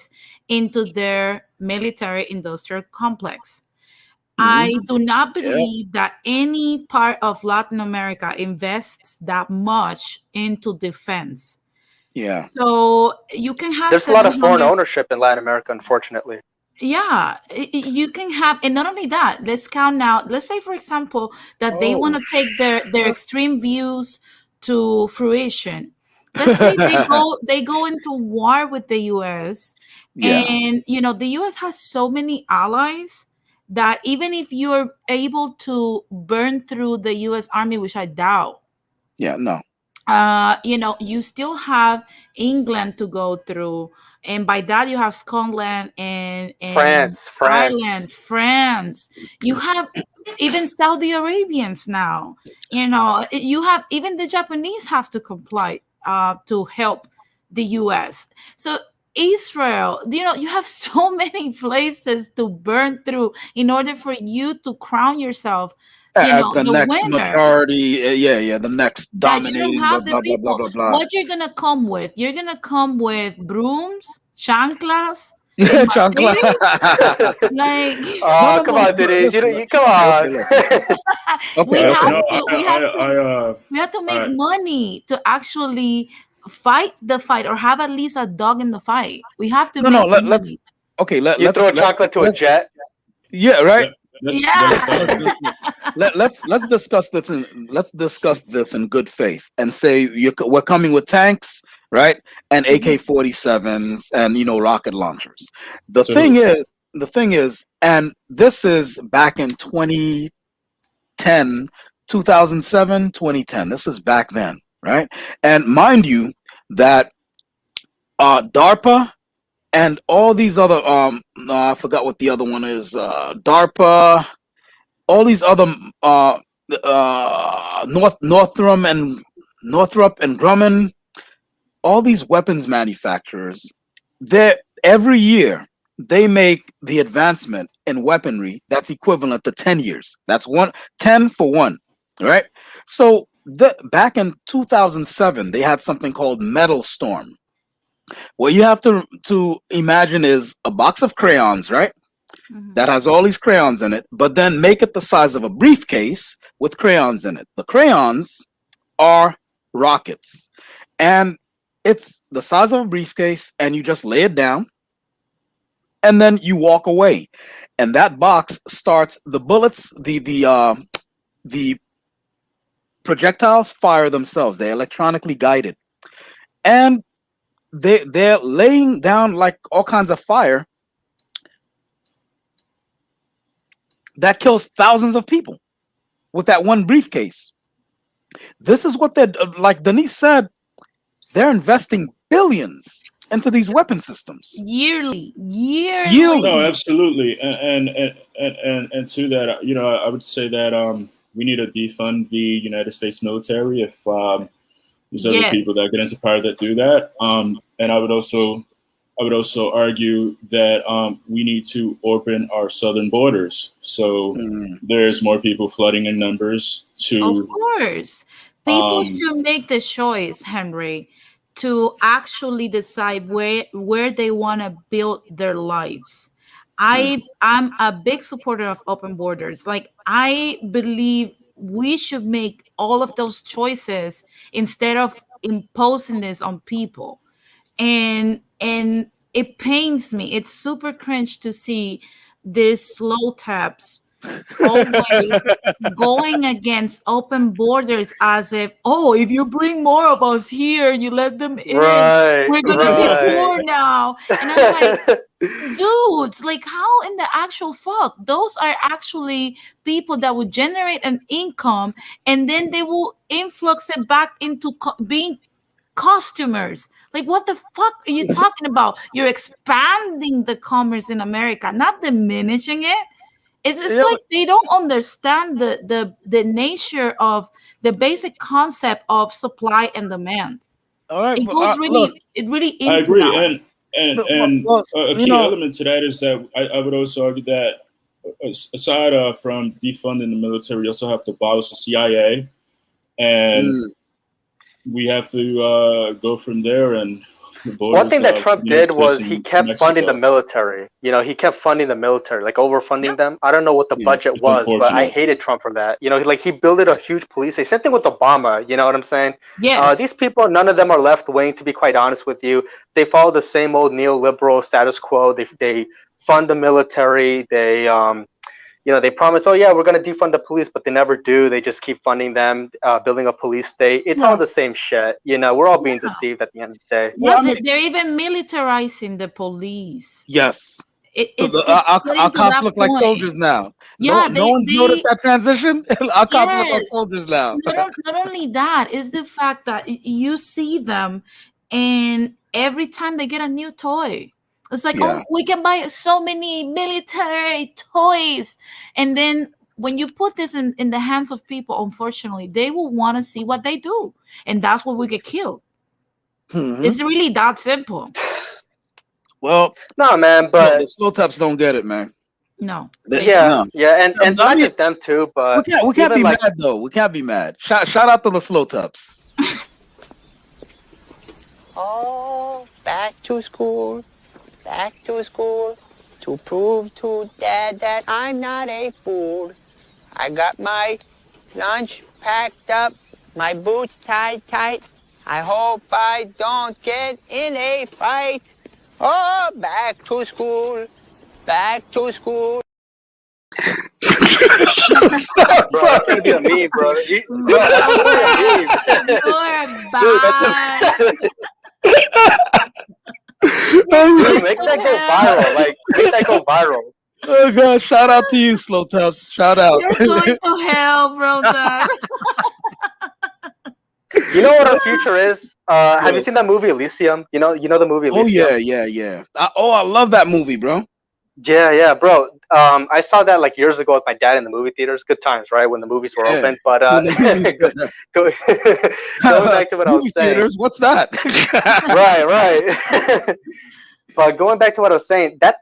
into their military industrial complex. I do not believe that any part of Latin America invests that much into defense. Yeah. So you can have... There's a lot of foreign ownership in Latin America, unfortunately. Yeah, you can have, and not only that, let's count now. Let's say, for example, that they want to take their extreme views to fruition. Let's say they go into war with the U.S. and you know the U.S. has so many allies that even if you're able to burn through the U.S. Army, which I doubt. Yeah, no. You know, you still have England to go through, and by that you have Scotland and Ireland, France. You have even Saudi Arabians now. You know, you have even the Japanese have to comply to help the U.S. So Israel, you know, you have so many places to burn through in order for you to crown yourself as the next winner. Majority. The next dominating. You don't have the people. What you're gonna come with? You're gonna come with brooms, chanclas. Chanclas. Like, oh, come on, Denise. You come on. We have to make money to actually fight the fight, or have at least a dog in the fight. We have to No, make let's money. okay. You throw chocolate to a jet. Yeah, right. Yeah. Let's discuss this. Let's discuss this in good faith and say we're coming with tanks, right? And AK-47s and rocket launchers. The thing is, and this is back in 2010, 2007, 2010. This is back then, right? And mind you, that DARPA and all these other I forgot what the other one is. DARPA, all these other Northrop and Grumman, all these weapons manufacturers, every year they make the advancement in weaponry that's equivalent to 10 years. That's 10 for 1, right? So back in 2007, they had something called Metal Storm. What you have to imagine is a box of crayons, right? That has all these crayons in it, but then make it the size of a briefcase with crayons in it. The crayons are rockets, and it's the size of a briefcase, and you just lay it down, and then you walk away, and that box starts the bullets. The projectiles fire themselves. They're electronically guided, and they're laying down like all kinds of fire that kills thousands of people with that one briefcase. This is what they're like Denise said, they're investing billions into these weapon systems yearly. No, absolutely, and to that, I would say that we need to defund the United States military if there's other people that get into power that do that. And I would also argue that we need to open our southern borders, so there's more people flooding in numbers. Of course, people should make the choice, Henry, to actually decide where they want to build their lives. I'm a big supporter of open borders. Like, I believe we should make all of those choices instead of imposing this on people. And it pains me. It's super cringe to see these slow taps always going against open borders, as if, if you bring more of us here, you let them in, we're gonna be poor now. And I'm like, dudes, like, how in the actual fuck? Those are actually people that would generate an income, and then they will influx it back into being customers. Like, what the fuck are you talking about? You're expanding the commerce in America, not diminishing it. It's like they don't understand the nature of the basic concept of supply and demand. All right, it goes really into I agree, that. and a key element to that is that I would also argue that aside from defunding the military, we also have to abolish the CIA, and we have to go from there. And one thing that Trump did was he kept funding the military. He kept funding the military, like overfunding them. I don't know what the budget was, but I hated Trump for that. He built a huge police state. Same thing with Obama. You know what I'm saying? Yes. These people, none of them are left wing, to be quite honest with you. They follow the same old neoliberal status quo. They fund the military. They they promise, we're going to defund the police, but they never do. They just keep funding them, building a police state. It's all the same shit. We're all being deceived at the end of the day. Yeah, they're even militarizing the police. Yes. Our cops look like soldiers now. Yeah, no one's noticed that transition. Our cops look like soldiers now. Not only that, is the fact that you see them, and every time they get a new toy, it's like, we can buy so many military toys. And then when you put this in the hands of people, unfortunately, they will want to see what they do. And that's where we get killed. It's really that simple. Well, no, man, but the slow taps don't get it, man. No. And not just them too, but we can't be mad though. We can't be mad. Shout out to the slow taps. Back to school to prove to Dad that I'm not a fool. I got my lunch packed up, my boots tied tight. I hope I don't get in a fight. Oh, back to school. Back to school. Bro, that's gonna be a meme, bro. Bro, that's gonna be a meme. Dude, Dude, make that go viral. Like, make that go viral. Oh god! Shout out to you, Slow Tubbs. Shout out. You're going to hell, bro. You know what our future is? Have you seen that movie Elysium? You know the movie Elysium. Oh yeah. I love that movie, bro. Yeah, bro. I saw that like years ago with my dad in the movie theaters. Good times, right? When the movies were open. But going back to what I was saying. Theaters, what's that? Right. But going back to what I was saying, that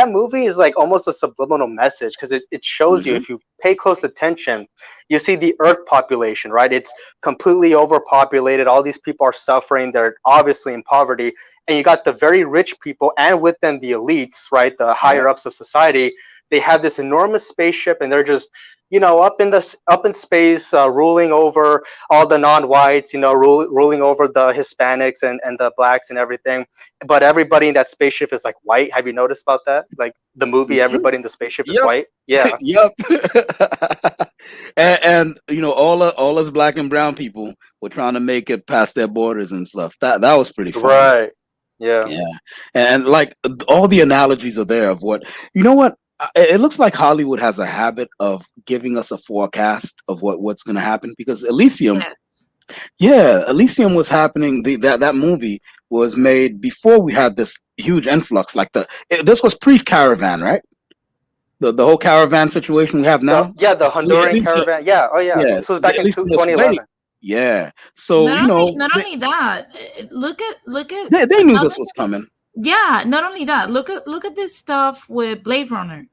movie is like almost a subliminal message because it shows you, if you pay close attention, you see the Earth population, right? It's completely overpopulated. All these people are suffering. They're obviously in poverty. And you got the very rich people, and with them the elites, right? The higher ups of society. They have this enormous spaceship, and they're just, up in space, ruling over all the non-whites, ruling over the Hispanics and the blacks and everything. But everybody in that spaceship is like white. Have you noticed about that? Like the movie, everybody in the spaceship is white. Yeah. Yep. and all us black and brown people were trying to make it past their borders and stuff. That was pretty fun. Right. Yeah. And like all the analogies are there of what, it looks like Hollywood has a habit of giving us a forecast of what's going to happen, because Elysium, Elysium was happening. That movie was made before we had this huge influx. Like this was pre-caravan, right? The whole caravan situation we have now. The Honduran caravan. Yeah. Oh yeah. This was back in 2011. Yeah. So not only that, look at they knew this was coming. Yeah, not only that, look at this stuff with Blade Runner,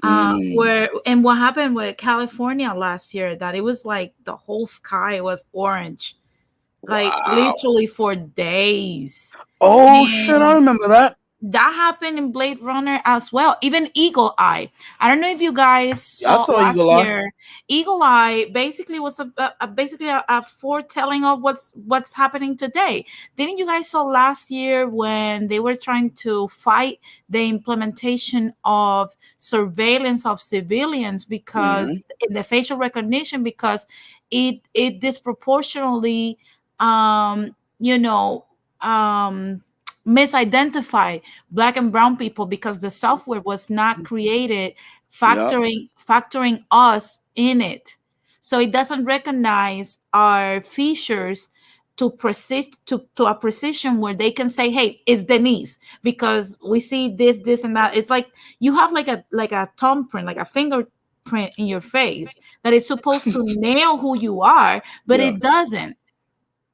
what happened with California last year, that it was like the whole sky was orange, like literally for days. Oh shit, I remember that. That happened in Blade Runner as well. Even Eagle Eye. I don't know if you guys saw last year. Eagle Eye basically was a foretelling of what's happening today. Didn't you guys saw last year when they were trying to fight the implementation of surveillance of civilians because in the facial recognition, because it disproportionately misidentify black and brown people, because the software was not created factoring us in it, so it doesn't recognize our features to a precision where they can say, hey, it's Denise, because we see this and that. It's like you have like a thumbprint, like a fingerprint in your face that is supposed to nail who you are, but it doesn't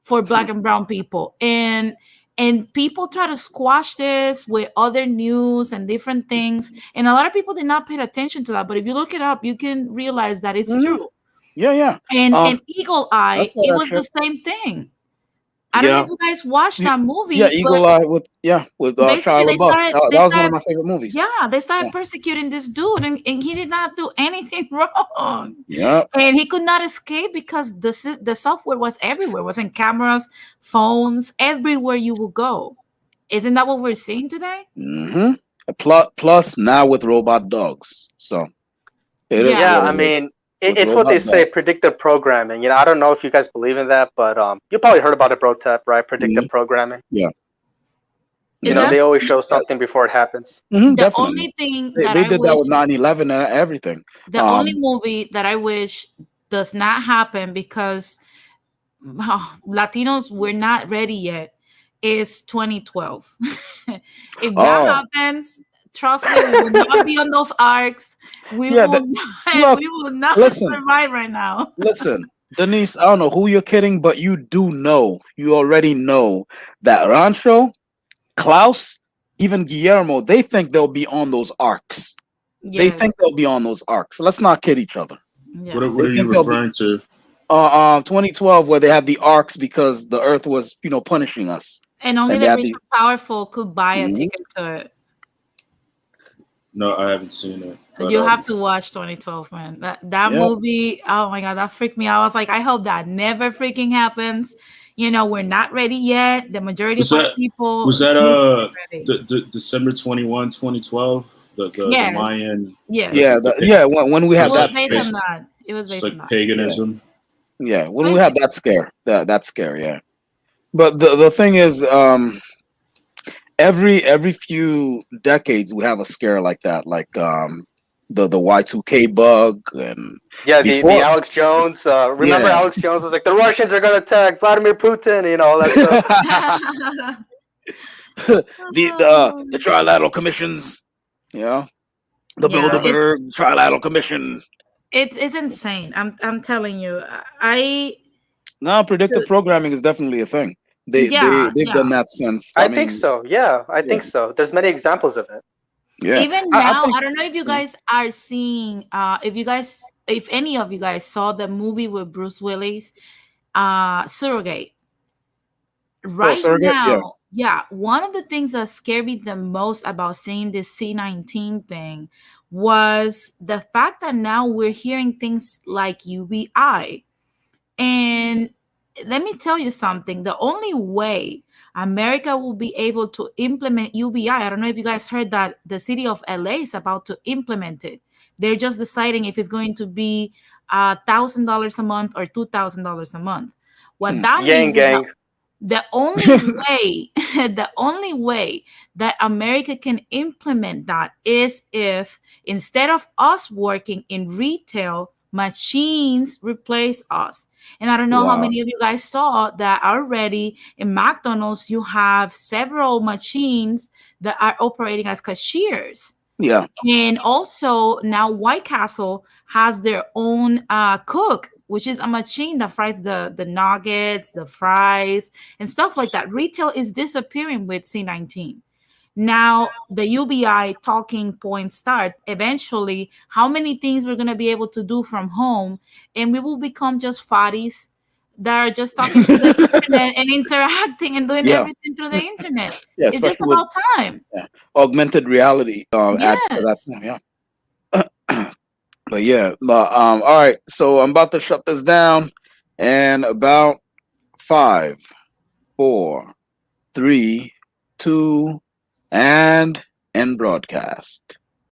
for black and brown people. And people try to squash this with other news and different things. And a lot of people did not pay attention to that. But if you look it up, you can realize that it's true. Yeah. And Eagle Eye, it was the same thing. I don't know if you guys watched that movie. Yeah, Eagle Eye with Shia LaBeouf. That was one of my favorite movies. Yeah, they started persecuting this dude, and he did not do anything wrong. Yeah, and he could not escape because the software was everywhere. It was in cameras, phones, everywhere you would go. Isn't that what we're seeing today? Mm-hmm. Plus now with robot dogs. So it is. Yeah, I mean, it's what they say, predictive programming. I don't know if you guys believe in that, but you probably heard about it, Bro Tep, right? Predictive programming. Yeah. They always show something before it happens. The only thing that they did that with 9/11 and everything. The only movie that I wish does not happen, because Latinos were not ready yet, is 2012. If that happens, trust me, we will not be on those arcs. We will not survive right now. Listen, Denise, I don't know who you're kidding, but you already know that Rancho, Klaus, even Guillermo, they think they'll be on those arcs. They think they'll be on those arcs. So let's not kid each other. Yeah. What are you referring to? 2012, where they have the arcs because the Earth was, punishing us. And only the rich and powerful could buy a ticket to it. No, I haven't seen it. But, you have to watch 2012, man. That movie, oh my god, that freaked me out. I was like, I hope that never freaking happens. You know, we're not ready yet. The majority of our people was that ready. December 21, 2012? The Yes. Mayan. Yes. When we had that based on that. It was based on that. Paganism. Yeah, when we had that scare, that scare, yeah. But the thing is, every few decades we have a scare like that, like the Y2K bug, and the Alex Jones. Remember Alex Jones was like, the Russians are going to attack Vladimir Putin, you know, all that stuff. the trilateral commissions, the Bilderberg trilateral commission. It's insane. I'm telling you. Predictive programming is definitely a thing. They've done that since. I think so. Yeah, I think so. There's many examples of it. Yeah. Even now, I don't know if you guys are seeing. If any of you guys saw the movie with Bruce Willis, Surrogate. Now, one of the things that scared me the most about seeing this C-19 thing was the fact that now we're hearing things like UBI. And let me tell you something. The only way America will be able to implement UBI, I don't know if you guys heard that the city of LA is about to implement it. They're just deciding if it's going to be $1,000 a month or $2,000 a month. What that means is the only way that America can implement that is if instead of us working in retail, machines replace us. And I don't know how many of you guys saw that already in McDonald's, you have several machines that are operating as cashiers. Yeah. And also now White Castle has their own cook, which is a machine that fries the nuggets, the fries, and stuff like that. Retail is disappearing with C-19. Now the UBI talking points start. Eventually, how many things we're going to be able to do from home, and we will become just fatties that are just talking to the internet and interacting and doing everything through the internet. It's just about time. Augmented reality adds to that. All right. So I'm about to shut this down, and about 5, 4, 3, 2, and end broadcast.